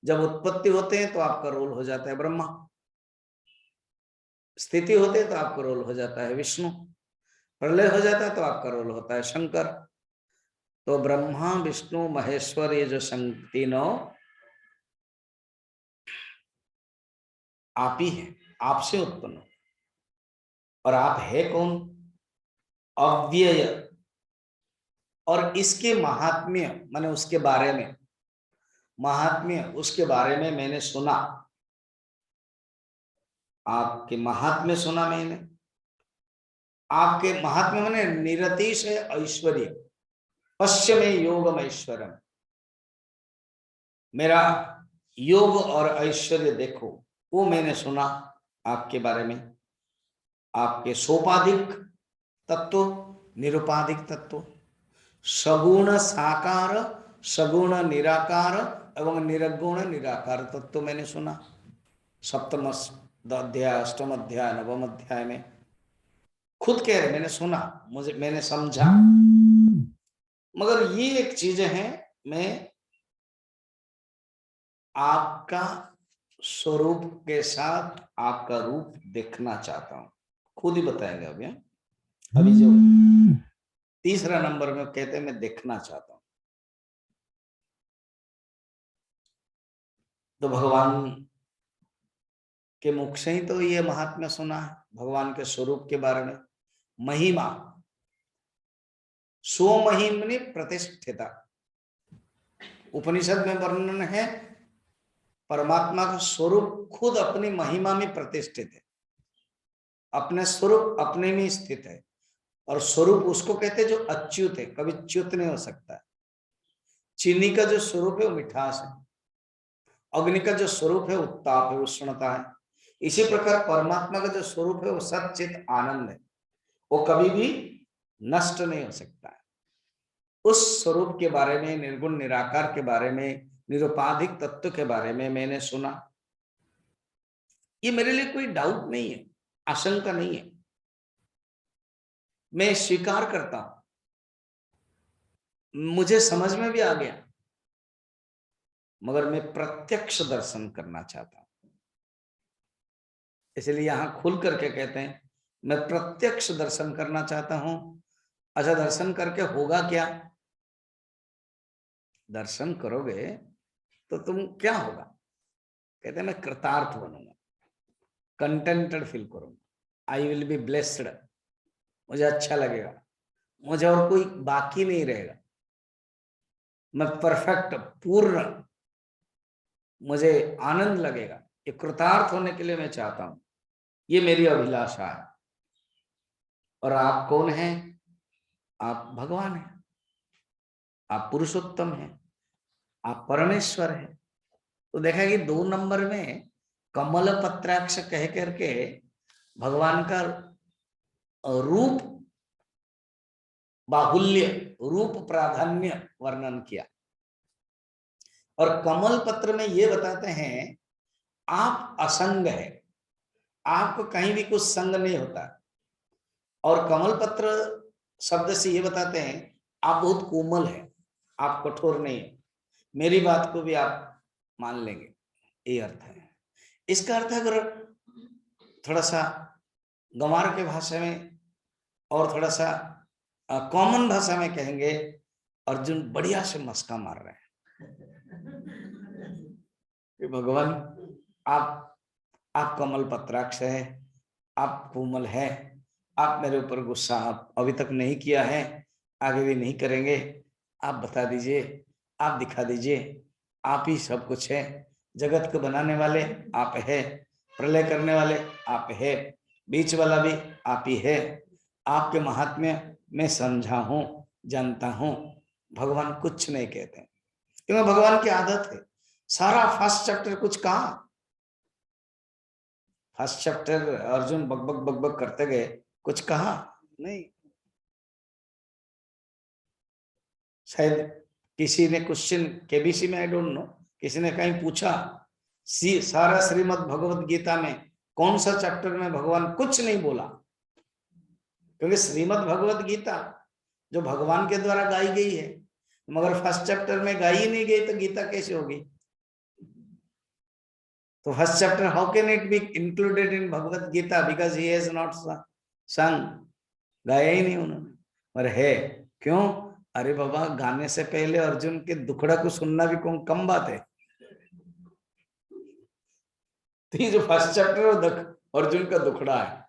जब उत्पत्ति होते हैं तो आपका रोल हो जाता है ब्रह्मा, स्थिति होते हैं तो आपका रोल हो जाता है विष्णु, प्रलय हो जाता है तो आपका रोल होता है शंकर। तो ब्रह्मा विष्णु महेश्वर, ये जो तीनों आप ही है, आपसे उत्पन्न। और आप है कौन? अव्यय। और इसके महात्म्य माने उसके बारे में महात्म्य, उसके बारे में मैंने सुना। आपके महात्म्य सुना मैंने। आपके महात्म्य माने निरतिशय ऐश्वर्य, पश्चिमे योगम ऐश्वर्यम, मेरा योग और ऐश्वर्य देखो, वो मैंने सुना आपके बारे में। आपके सोपाधिक तत्व, निरुपाधिक तत्व, सगुण साकार, सगुण निराकार एवं निरगुण निराकार तत्व मैंने सुना। सप्तम अध्याय, अष्टम अध्याय, नवम अध्याय में खुद कह रहे, मैंने सुना, मुझे मैंने समझा। मगर ये एक चीज है, मैं आपका स्वरूप के साथ आपका रूप देखना चाहता हूं। खुद ही बताएंगे अभी। अभी जो तीसरा नंबर में कहते हैं मैं देखना चाहता हूं, तो भगवान के मुख से ही तो ये महात्म्य सुना है, भगवान के स्वरूप के बारे में। महिमा, स्वमहिमनि प्रतिष्ठिता, उपनिषद में वर्णन है, परमात्मा का स्वरूप खुद अपनी महिमा में प्रतिष्ठित है, अपने स्वरूप अपने में स्थित है। और स्वरूप उसको कहते हैं जो अच्युत है, कभी च्युत नहीं हो सकता है। चीनी का जो स्वरूप है वो मिठास है, अग्नि का जो स्वरूप है उत्ताप है, उष्णता है। इसी प्रकार परमात्मा का जो स्वरूप है वो सच्चित आनंद है, वो कभी भी नष्ट नहीं हो सकता है। उस स्वरूप के बारे में, निर्गुण निराकार के बारे में, निरुपाधिक तत्व के बारे में मैंने सुना। ये मेरे लिए कोई डाउट नहीं है, आशंका नहीं है, मैं स्वीकार करता हूं, मुझे समझ में भी आ गया। मगर मैं प्रत्यक्ष दर्शन करना चाहता हूं, इसलिए यहां खुल करके कहते हैं मैं प्रत्यक्ष दर्शन करना चाहता हूं। अच्छा, दर्शन करके होगा क्या? दर्शन करोगे तो तुम क्या होगा? कहते हैं मैं कृतार्थ बनूंगा, कंटेंटेड फील करूंगा, आई विल बी ब्लेस्ड, मुझे अच्छा लगेगा, मुझे और कोई बाकी नहीं रहेगा, मैं परफेक्ट, पूर्ण, मुझे आनंद लगेगा। ये कृतार्थ होने के लिए मैं चाहता हूं, ये मेरी अभिलाषा है। और आप कौन हैं? आप भगवान हैं, आप पुरुषोत्तम हैं, आप परमेश्वर हैं। तो देखा कि 2 नंबर में कमल पत्राक्ष कह करके भगवान का रूप बाहुल्य, रूप प्राधान्य वर्णन किया। और कमल पत्र में ये बताते हैं आप असंग है, आपको कहीं भी कुछ संग नहीं होता। और कमल पत्र शब्द से ये बताते हैं आप बहुत कोमल है, आप कठोर नहीं है, मेरी बात को भी आप मान लेंगे, ये अर्थ है। इसका अर्थ अगर थोड़ा सा गंवार के भाषा में और थोड़ा सा कॉमन भाषा में कहेंगे, अर्जुन बढ़िया से मस्का मार रहे हैं कि भगवान आप कमल पत्राक्ष है, आप कोमल है, आप मेरे ऊपर गुस्सा आप अभी तक नहीं किया है, आगे भी नहीं करेंगे। आप बता दीजिए, आप दिखा दीजिए, आप ही सब कुछ है, जगत को बनाने वाले आप है, प्रलय करने वाले आप है, बीच वाला भी आप ही है। आपके महात्म्य मैं समझा हूं, जानता हूं। भगवान कुछ नहीं कहते, क्योंकि भगवान की आदत है। सारा फर्स्ट चैप्टर कुछ कहा, फर्स्ट चैप्टर अर्जुन बकबक बकबक करते गए, कुछ कहा नहीं। शायद किसी ने क्वेश्चन केबीसी में, आई डोंट नो, किसी ने कहीं पूछा सारा श्रीमद् भगवत गीता में कौन सा चैप्टर में भगवान कुछ नहीं बोला? क्योंकि श्रीमद् भगवत गीता जो भगवान के द्वारा गाई गई है, मगर फर्स्ट चैप्टर में गाई ही नहीं गई तो गीता कैसे होगी? तो first chapter how can it be included in Bhagavad Gita, because he has not sung, गाया ही नहीं उन्होंने। और है क्यों? अरे बाबा, गाने से पहले अर्जुन के दुखड़ा को सुनना भी कौन कम बात है? तो ये जो फर्स्ट चैप्टर है अर्जुन का दुखड़ा है।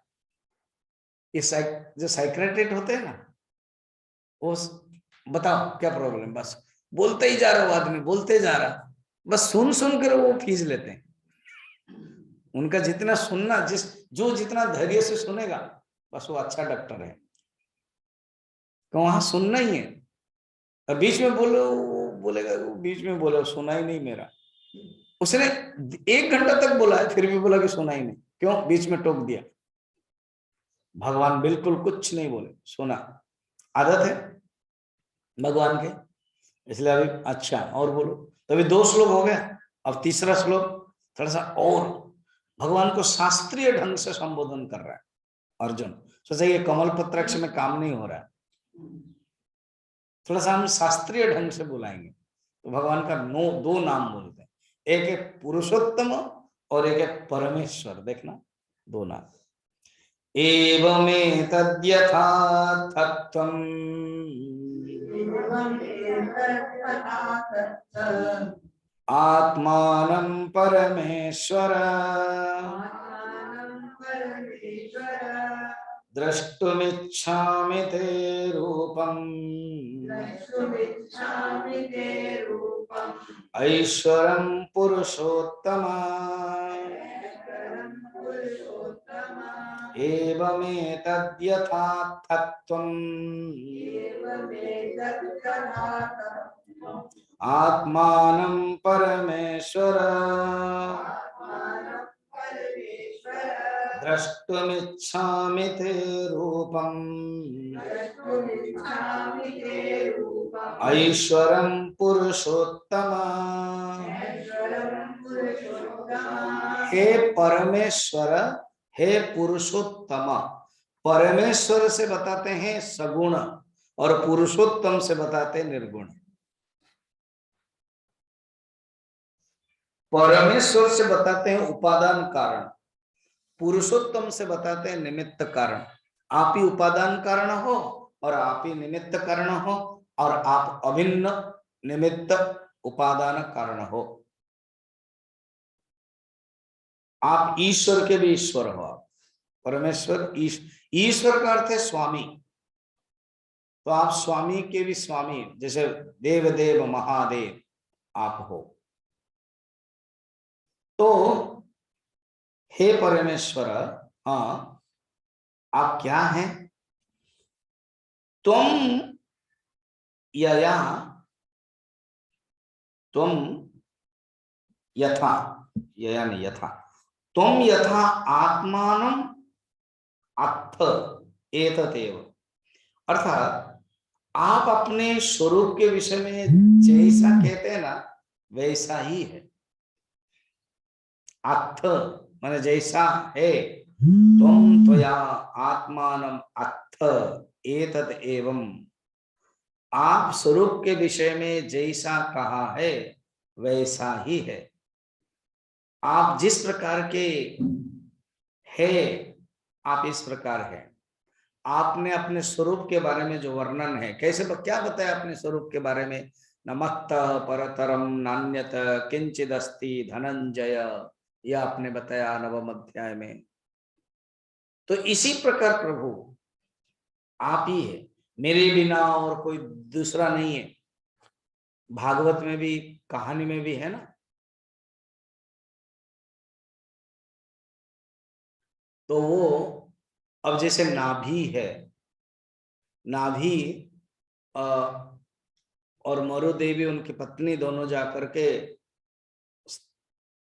इस जो साइक्रेटिट होते हैं ना, वो बताओ क्या प्रॉब्लम, बस बोलते ही जा रहा वो आदमी, बोलते जा रहा, बस सुन सुन कर वो फीस लेते हैं। उनका जितना सुनना, जो जितना धैर्य से सुनेगा, बस वो अच्छा डॉक्टर है। तो वहां सुनना ही है। और बीच में बोलेगा, वो बीच में बोले सुना ही नहीं मेरा। उसने 1 घंटा तक बोला है, फिर भी बोला कि सुना ही नहीं। क्यों? बीच में टोक दिया। भगवान बिल्कुल कुछ नहीं बोले, सुना। आदत है भगवान के, इसलिए अभी अच्छा और बोलो। तो अभी 2 श्लोक हो गया, अब तीसरा श्लोक थोड़ा सा और भगवान को शास्त्रीय ढंग से संबोधन कर रहा है अर्जुन। सोचा ये कमल पत्राक्ष में काम नहीं हो रहा है, थोड़ा सा हम शास्त्रीय ढंग से बुलाएंगे। तो भगवान का 2 नाम बोलते हैं, एक है पुरुषोत्तम और एक है परमेश्वर। देखना 2 नाम। एवमेतद्यथा तत्त्वम् आत्मानं परमेश्वर द्रष्टुमिच्छामि ते रूपम् ऐश्वरं पुरुषोत्तम एवमेतद्यथा तत्त्वम् आत्मानं परमेश्वर द्रष्टुमिच्छामि ते रूपम् ऐश्वरं पुरुषोत्तम। हे परमेश्वर, हे पुरुषोत्तम। परमेश्वर से बताते हैं सगुण और पुरुषोत्तम से बताते हैं निर्गुण। परमेश्वर से बताते हैं उपादान कारण, पुरुषोत्तम से बताते हैं निमित्त कारण। आप ही उपादान कारण हो और आप ही निमित्त कारण हो, और आप अभिन्न निमित्त उपादान कारण हो। आप ईश्वर के भी ईश्वर हो। आप परमेश्वर ईश्वर का अर्थ है स्वामी, तो आप स्वामी के भी स्वामी, जैसे देव देव महादेव आप हो। तो हे परमेश्वर, हाँ आप क्या हैं? तुम यया, तुम यथा, यया नहीं यथा, तुम यथा आत्मानं अथ एतदेव। अर्थात आप अपने स्वरूप के विषय में जैसा कहते हैं ना, वैसा ही है। अथ माने जैसा है। तुम त्वया आत्मानं अथ एतद एवं, आप स्वरूप के विषय में जैसा कहा है वैसा ही है। आप जिस प्रकार के है, आप इस प्रकार है। आपने अपने स्वरूप के बारे में जो वर्णन है, कैसे क्या बताया अपने स्वरूप के बारे में? न मत्तः परतरम नान्यत किंचिदस्ति धनंजय, यह आपने बताया 9वें अध्याय में। तो इसी प्रकार प्रभु आप ही है, मेरे बिना और कोई दूसरा नहीं है। भागवत में भी, कहानी में भी है ना। तो वो अब जैसे नाभि है, नाभि और मरु देवी उनकी पत्नी दोनों जाकर के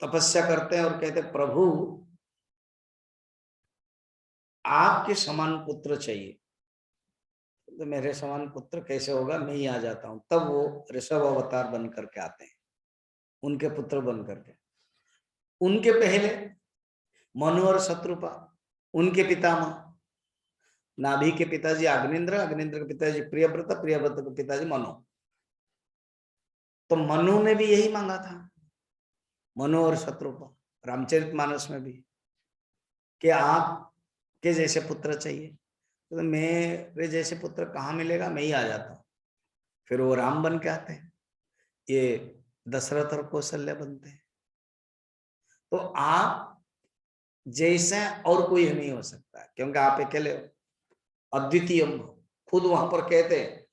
तपस्या करते हैं और कहते प्रभु आपके समान पुत्र चाहिए। तो मेरे समान पुत्र कैसे होगा, मैं ही आ जाता हूं। तब वो ऋषभ अवतार बन करके आते हैं, उनके पुत्र बन करके। उनके पहले मनु और शत्रुपा, उनके पितामह। नाभि के पिताजी अग्निंद्र, अग्निंद्र के पिताजी प्रियव्रत, प्रियव्रत के पिताजी मनु। तो मनु ने भी यही मांगा था, मनु और शत्रुपा, रामचरितमानस में भी, कि आप के जैसे पुत्र चाहिए। तो मेरे जैसे पुत्र कहाँ मिलेगा, मैं ही आ जाता हूँ। फिर वो राम बन के आते हैं, ये दशरथ और कौशल्य बनते हैं। तो आप जैसे और कोई नहीं हो सकता, क्योंकि आप अकेले हो, अद्वितीय। खुद वहां पर कहते हैं,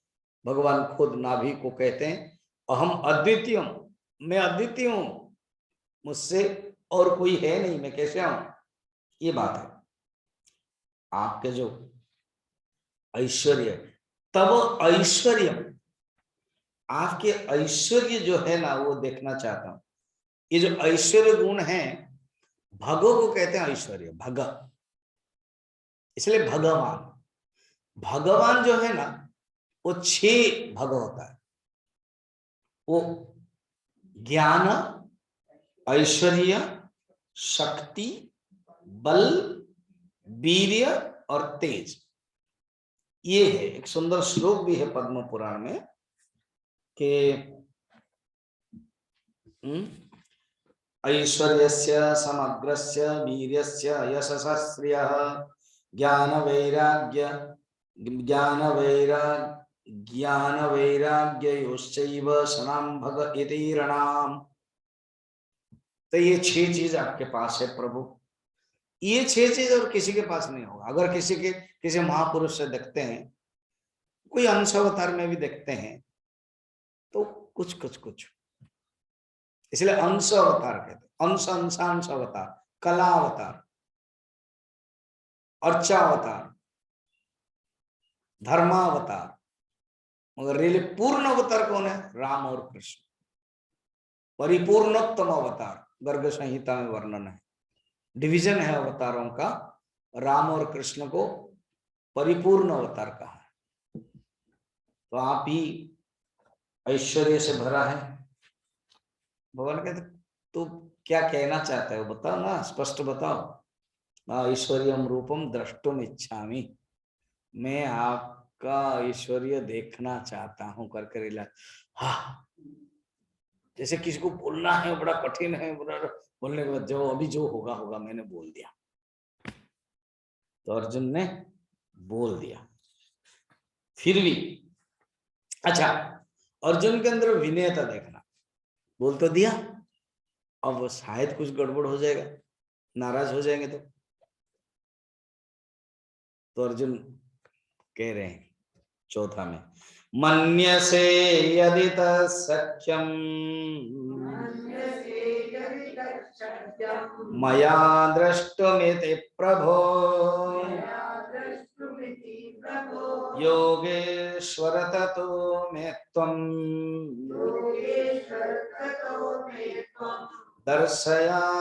भगवान खुद नाभि को कहते हैं अहम अद्वितीय मैं अद्वितीय हूं, मुझसे और कोई है नहीं, मैं कैसे आऊं, ये बात है। आपके जो ऐश्वर्य, तब ऐश्वर्य, आपके ऐश्वर्य जो है ना वो देखना चाहता हूं। ये जो ऐश्वर्य गुण है, भगो को कहते हैं ऐश्वर्य, भग, इसलिए भगवान। भगवान जो है ना वो 6 भग होता है। वो ज्ञान, ऐश्वर्य, शक्ति, बल, वीर्य और तेज। ये है एक सुंदर श्लोक भी है पद्म पुराण में कि ऐश्वर्यस्य समग्रस्य वीर्यस्य यशसः श्रियः ज्ञान वैराग्ययोश्चैव शनाम्भग इति ऋणाम। तो ये 6 चीज आपके पास है प्रभु, ये 6 चीज और किसी के पास नहीं होगा। अगर किसी महापुरुष से देखते हैं, कोई अंश अवतार में भी देखते हैं, तो कुछ कुछ कुछ, इसलिए अंश अवतार कहते हैं। अंश, अंशांश अवतार, कला अवतार, अर्चा अवतार, धर्मावतार, मगर रियली पूर्ण अवतार कौन है? राम और कृष्ण। परिपूर्णोत्तम अवतार गर्ग संहिता में वर्णन है, डिवीजन है अवतारों का। राम और कृष्ण को परिपूर्ण अवतार कहा है। तो आप ही ऐश्वर्य से भरा है। भगवान कहते तू क्या कहना चाहता है, बताओ ना, स्पष्ट बताओ। ऐश्वर्यम रूपम द्रष्टुम इच्छामि, मैं आपका ऐश्वर्य देखना चाहता हूं करके रिला। हाँ, जैसे किसी को बोलना है बड़ा कठिन है, बड़ा बोलने के बाद जो अभी जो होगा होगा, मैंने बोल दिया। तो अर्जुन ने बोल दिया फिर भी। अच्छा, अर्जुन के अंदर विनयता देखना, बोल तो दिया, अब शायद कुछ गड़बड़ हो जाएगा, नाराज हो जाएंगे तो अर्जुन कह रहे हैं चौथा में, मन्यसे यदि तत्सख्यम मया द्रष्टुमिति प्रभो योगेश्वर ततो मे त्वं दर्शयात्मानमव्ययम्।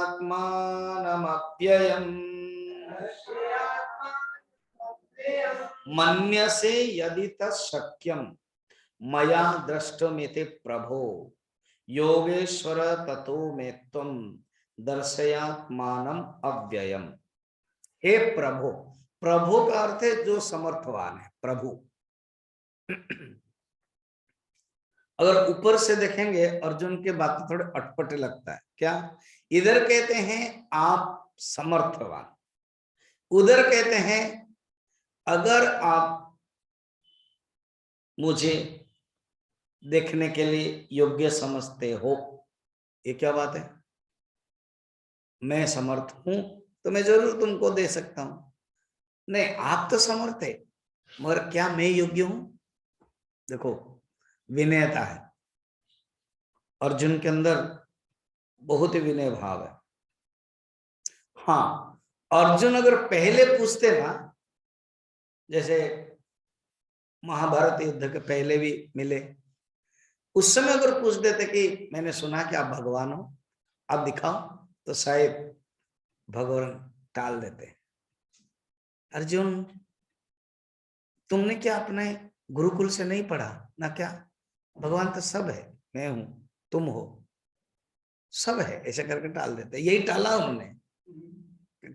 मन्यसे यदि तत्शक्यम मया द्रष्टुमिति प्रभो योगेश्वर ततो मे त्वं दर्शयात्मानम अव्ययम्। हे प्रभु, प्रभु का अर्थ है जो समर्थवान है, प्रभु। अगर ऊपर से देखेंगे अर्जुन के बातें थोड़े अटपटे लगता है क्या। इधर कहते हैं आप समर्थवान, उधर कहते हैं अगर आप मुझे देखने के लिए योग्य समझते हो। ये क्या बात है? मैं समर्थ हूं तो मैं जरूर तुमको दे सकता हूं। नहीं, आप तो समर्थ है, मगर क्या मैं योग्य हूं? देखो, विनयता है अर्जुन के अंदर, बहुत ही विनय भाव है। हाँ, अर्जुन अगर पहले पूछते ना, जैसे महाभारत युद्ध के पहले भी मिले, उस समय अगर पूछ देते कि मैंने सुना कि आप भगवान हो, आप दिखाओ, तो शायद भगवान टाल देते। अर्जुन, तुमने क्या अपने गुरुकुल से नहीं पढ़ा ना क्या? भगवान तो सब है, मैं हूं, तुम हो, सब है, ऐसे करके टाल देते। यही टाला उन्होंने,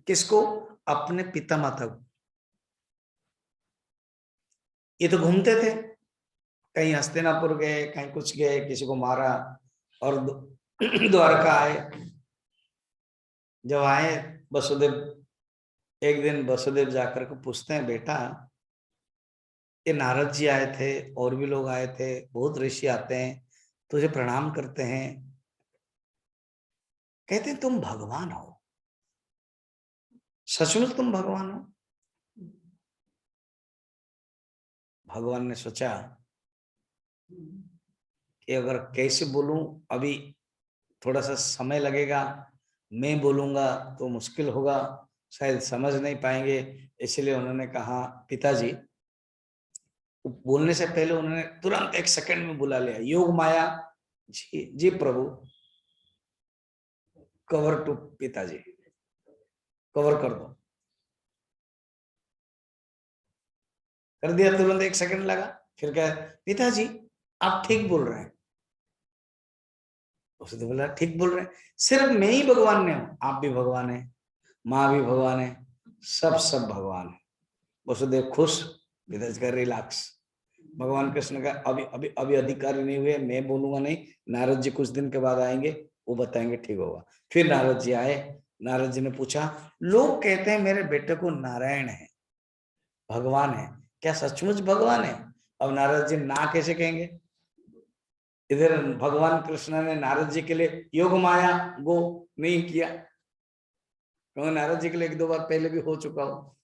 किसको? अपने पिता माता को। ये तो घूमते थे, कहीं हस्तिनापुर गए, कहीं कुछ गए, किसी को मारा, और द्वारका आए। जब आए वसुदेव, एक दिन वसुदेव जाकर के पूछते हैं, बेटा ये नारद जी आए थे, और भी लोग आए थे, बहुत ऋषि आते हैं, तुझे प्रणाम करते हैं, कहते हैं तुम भगवान हो, सचमुच तुम भगवान हो? भगवान ने सोचा कि अगर कैसे बोलूं, अभी थोड़ा सा समय लगेगा, मैं बोलूंगा तो मुश्किल होगा, शायद समझ नहीं पाएंगे, इसलिए उन्होंने कहा पिताजी, बोलने से पहले उन्होंने तुरंत 1 सेकंड में बुला लिया, योग माया जी, जी प्रभु, कवर टू पिताजी, कवर कर दो, कर दिया, तुरंत 1 सेकंड लगा। फिर कहा पिताजी आप ठीक बोल रहे हैं, उसने तो बोला ठीक बोल रहे हैं, सिर्फ मैं ही भगवान नहीं हूं, आप भी भगवान है, माँ भी भगवान है, सब भगवान है। वसुदेव खुश, पिताजी का रिलैक्स। भगवान कृष्ण का अभी अभी अभी अधिकारी नहीं हुए, मैं बोलूंगा नहीं, नारद जी कुछ दिन के बाद आएंगे, वो बताएंगे ठीक होगा। फिर नारद जी आए, नारद जी ने पूछा, लोग कहते हैं मेरे बेटे को नारायण है, भगवान है, क्या सचमुच भगवान है? अब नारद जी ना कैसे कहेंगे? इधर भगवान कृष्ण ने नारद जी के लिए योग माया गो नहीं किया, क्योंकि नारद जी के लिए 1-2 बार पहले भी हो चुका हो,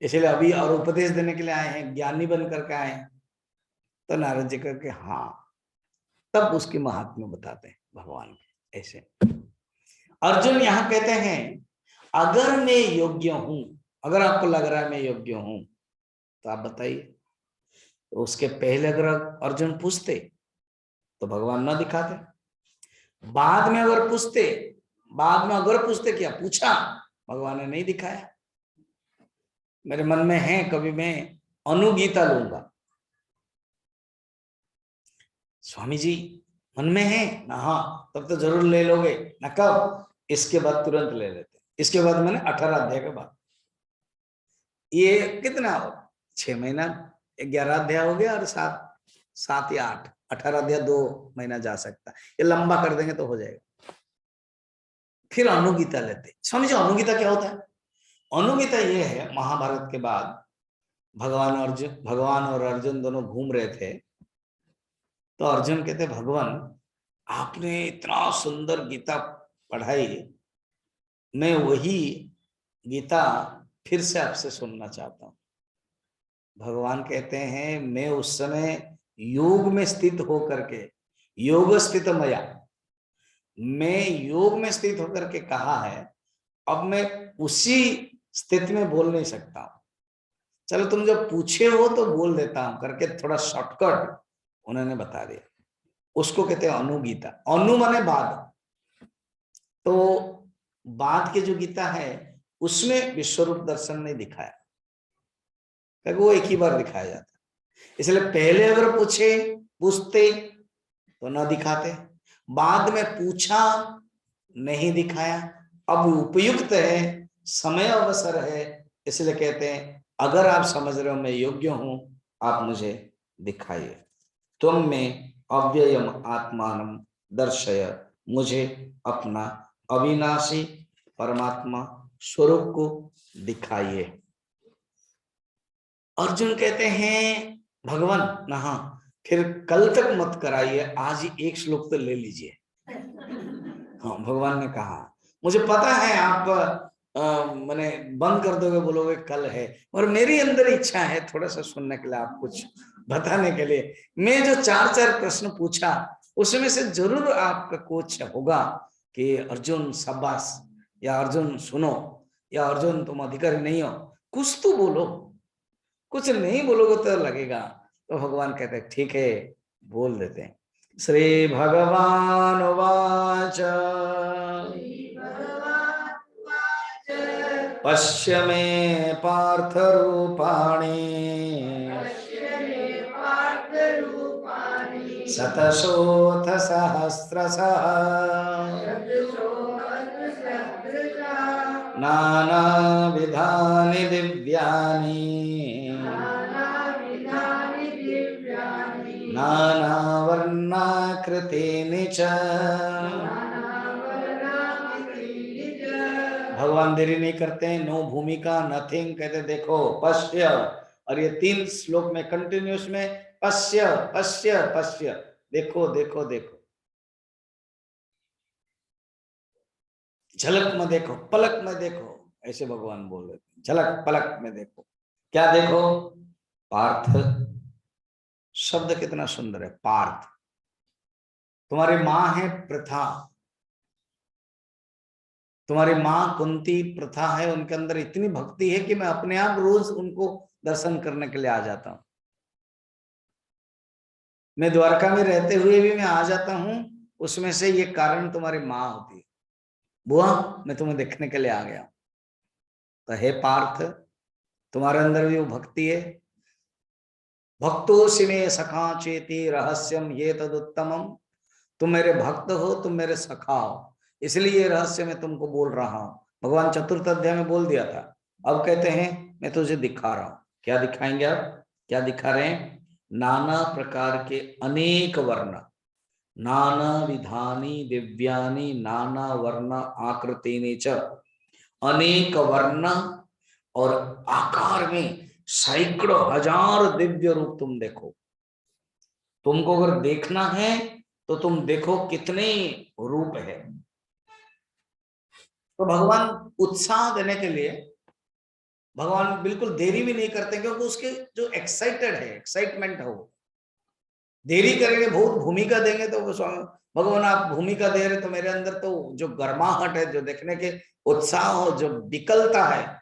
इसलिए अभी और उपदेश देने के लिए आए हैं, ज्ञानी बन करके आए हैं। तो नारद जी करके हाँ, तब उसकी महात्म्य बताते हैं भगवान के। ऐसे अर्जुन यहाँ कहते हैं अगर मैं योग्य हूं, अगर आपको लग रहा है मैं योग्य हूं तो आप बताइए। तो उसके पहले अगर अर्जुन पूछते तो भगवान न दिखाते, बाद में अगर पूछते, बाद में अगर पूछते, क्या पूछा, भगवान ने नहीं दिखाया। मेरे मन में है कभी मैं अनुगीता लूंगा, स्वामी जी मन में है ना, हाँ तब तो जरूर ले लोगे ना, कब, इसके बाद तुरंत ले लेते, इसके बाद मैंने 18 अध्याय के बाद, ये कितना हो, 6 महीना, 11 अध्याय हो गया, और 7 या 8, 18 अध्याय 2 महीना जा सकता, ये लंबा कर देंगे तो हो जाएगा। फिर अनुगीता लेते। स्वामी जी अनुगीता क्या होता है? अनुगीता ये है, महाभारत के बाद भगवान और अर्जुन दोनों घूम रहे थे, तो अर्जुन कहते भगवान आपने इतना सुंदर गीता पढ़ाई, मैं वही गीता फिर से आपसे सुनना चाहता हूं। भगवान कहते हैं मैं उस समय योग में स्थित होकर के, योग स्थित मया, मैं योग में स्थित होकर के कहा है, अब मैं उसी स्थिति में बोल नहीं सकता हूं, चलो तुम जब पूछे हो तो बोल देता हूं करके थोड़ा शॉर्टकट उन्होंने बता दिया। उसको कहते हैं अनुगीता। अनु माने बाद, तो बाद के जो गीता है उसमें विश्वरूप दर्शन नहीं दिखाया, क्योंकि वो एक ही बार दिखाया जाता है, इसलिए पहले अगर पूछते तो न दिखाते, बाद में पूछा नहीं दिखाया, अब उपयुक्त है, समय अवसर है, इसलिए कहते हैं अगर आप समझ रहे हो मैं योग्य हूं, आप मुझे दिखाइए, तुम में अव्ययम आत्मानम दर्शय, मुझे अपना अविनाशी परमात्मा स्वरूप को दिखाइए। अर्जुन कहते हैं भगवान नहा, फिर कल तक मत कराइए, आज ही 1 श्लोक तो ले लीजिए। हाँ भगवान ने कहा मुझे पता है आप मैंने बंद कर दोगे, बोलोगे कल है, और मेरी अंदर इच्छा है थोड़ा सा सुनने के लिए, आप कुछ बताने के लिए। मैं जो 4 प्रश्न पूछा उसमें से जरूर आपका कुछ होगा कि अर्जुन शाबाश, या अर्जुन सुनो, या अर्जुन तुम अधिकारी नहीं हो, कुछ तो बोलो, कुछ नहीं बोलोगे तो लगेगा। तो भगवान कहते हैं ठीक है बोल देते हैं। श्री भगवान वाच पश्य मे पार्थ रूपाणि शतशोऽथ सहस्रशः नानाविधानि दिव्यानि नानावर्णाकृतीनि च। भगवान देरी नहीं करते हैं, नो भूमिका नथिंग, कहते देखो पश्य, और ये 3 श्लोक में कंटिन्यूस में पश्य पश्य पश्य, देखो देखो देखो, झलक में देखो, पलक में देखो, ऐसे भगवान बोल रहे थे, झलक पलक में देखो। क्या देखो? पार्थ, शब्द कितना सुंदर है, पार्थ, तुम्हारी माँ है प्रथा, तुम्हारी माँ कुंती प्रथा है, उनके अंदर इतनी भक्ति है कि मैं अपने आप रोज उनको दर्शन करने के लिए आ जाता हूं। मैं द्वारका में रहते हुए भी मैं आ जाता हूं, उसमें से ये कारण तुम्हारी माँ होती है। बुआ मैं तुम्हें देखने के लिए आ गया। तो हे पार्थ, तुम्हारे अंदर भी वो भक्ति है। भक्तोऽसि मे सखा चेति रहस्यम ये तदुत्तमम। तुम मेरे भक्त हो, तुम मेरे सखा हो, इसलिए ये रहस्य मैं तुमको बोल रहा हूं। भगवान चतुर्थ अध्याय में बोल दिया था, अब कहते हैं मैं तुझे दिखा रहा हूं। क्या दिखाएंगे आप? क्या दिखा रहे हैं? नाना प्रकार के अनेक वर्ण, नाना विधानी दिव्यानि नाना वर्ण आकृति च, अनेक वर्ण और आकार में सैकड़ों हजार दिव्य रूप तुम देखो। तुमको अगर देखना है तो तुम देखो कितने रूप है। तो भगवान उत्साह देने के लिए भगवान बिल्कुल देरी भी नहीं करते, क्योंकि उसके जो एक्साइटेड है, एक्साइटमेंट है, वो देरी करेंगे, बहुत भूमिका देंगे तो भगवान आप भूमिका दे रहे तो मेरे अंदर तो जो गर्माहट है, जो देखने के उत्साह हो, जो विकलता है,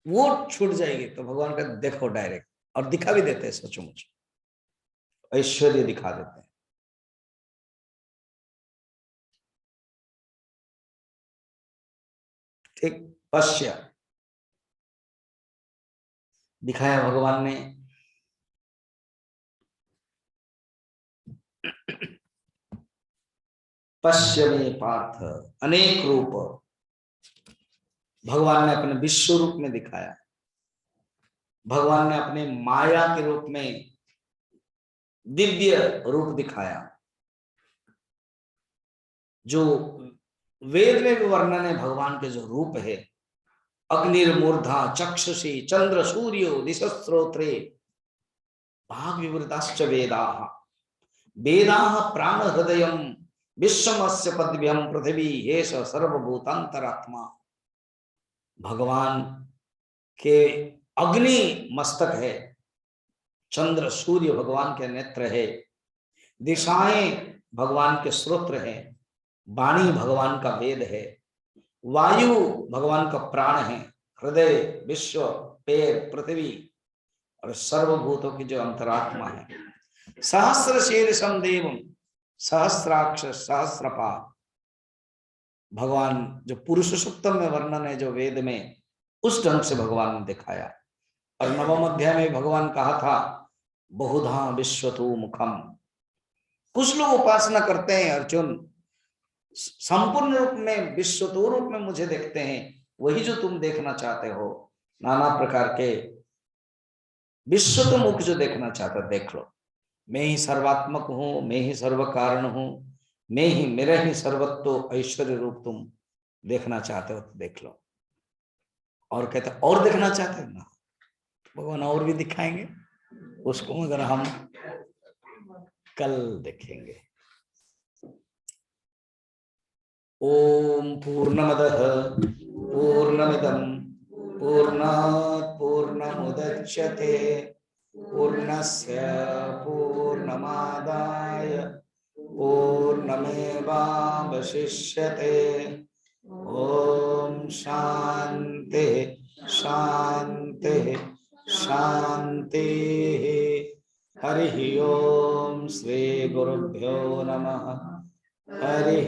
वो छूट जाएगी। तो भगवान का देखो डायरेक्ट, और दिखा भी देते हैं, सचमुच ऐश्वर्य दिखा देते हैं। ठीक पश्य दिखाया भगवान ने। पश्य में पार्थ, अनेक रूप भगवान ने अपने विश्व रूप में दिखाया। भगवान ने अपने माया के रूप में दिव्य रूप दिखाया। जो वेद में भी वर्णन है भगवान के जो रूप है, अग्निर्मूर्धा चक्षुषी चंद्र सूर्यो दिशस्त्रोत्रे भाग विवृताश्च वेदाः वेदाः प्राण हृदयम विश्वमस्य पद्भ्यम पृथ्वी एष सर्वभूतांतरात्मा। भगवान के अग्नि मस्तक है, चंद्र सूर्य भगवान के नेत्र है, दिशाएं भगवान के श्रोत्र है, वाणी भगवान का वेद है, वायु भगवान का प्राण है, हृदय विश्व पैर पृथ्वी और सर्वभूतों की जो अंतरात्मा है। सहस्र शीर्षम देवम सहस्राक्ष सहस्रपाद। भगवान जो पुरुष सूक्तम में वर्णन है जो वेद में, उस ढंग से भगवान ने दिखाया। और नवम अध्याय में भगवान कहा था बहुधा विश्वतो मुखम। कुछ लोग उपासना करते हैं अर्जुन, संपूर्ण रूप में विश्वतो रूप में मुझे देखते हैं, वही जो तुम देखना चाहते हो, नाना प्रकार के विश्व मुख जो देखना चाहते हो, देख लो। मैं ही सर्वात्मक हूं, मैं ही सर्व कारण हूं, मैं ही, मेरा ही सर्वत्व ऐश्वर्य रूप तुम देखना चाहते हो तो देख लो। और कहते और देखना चाहते हो ना, भगवान और भी दिखाएंगे, उसको अगर हम कल देखेंगे। ओम पूर्णमदः पूर्णमिदं पूर्णात् पूर्णमुदच्यते पूर्णस्य पूर्णमादाय पूर्णमेवावशिष्यते। ओम शांति शांति शांति। हरि ओम श्री गुरुभ्यो नमः। हरि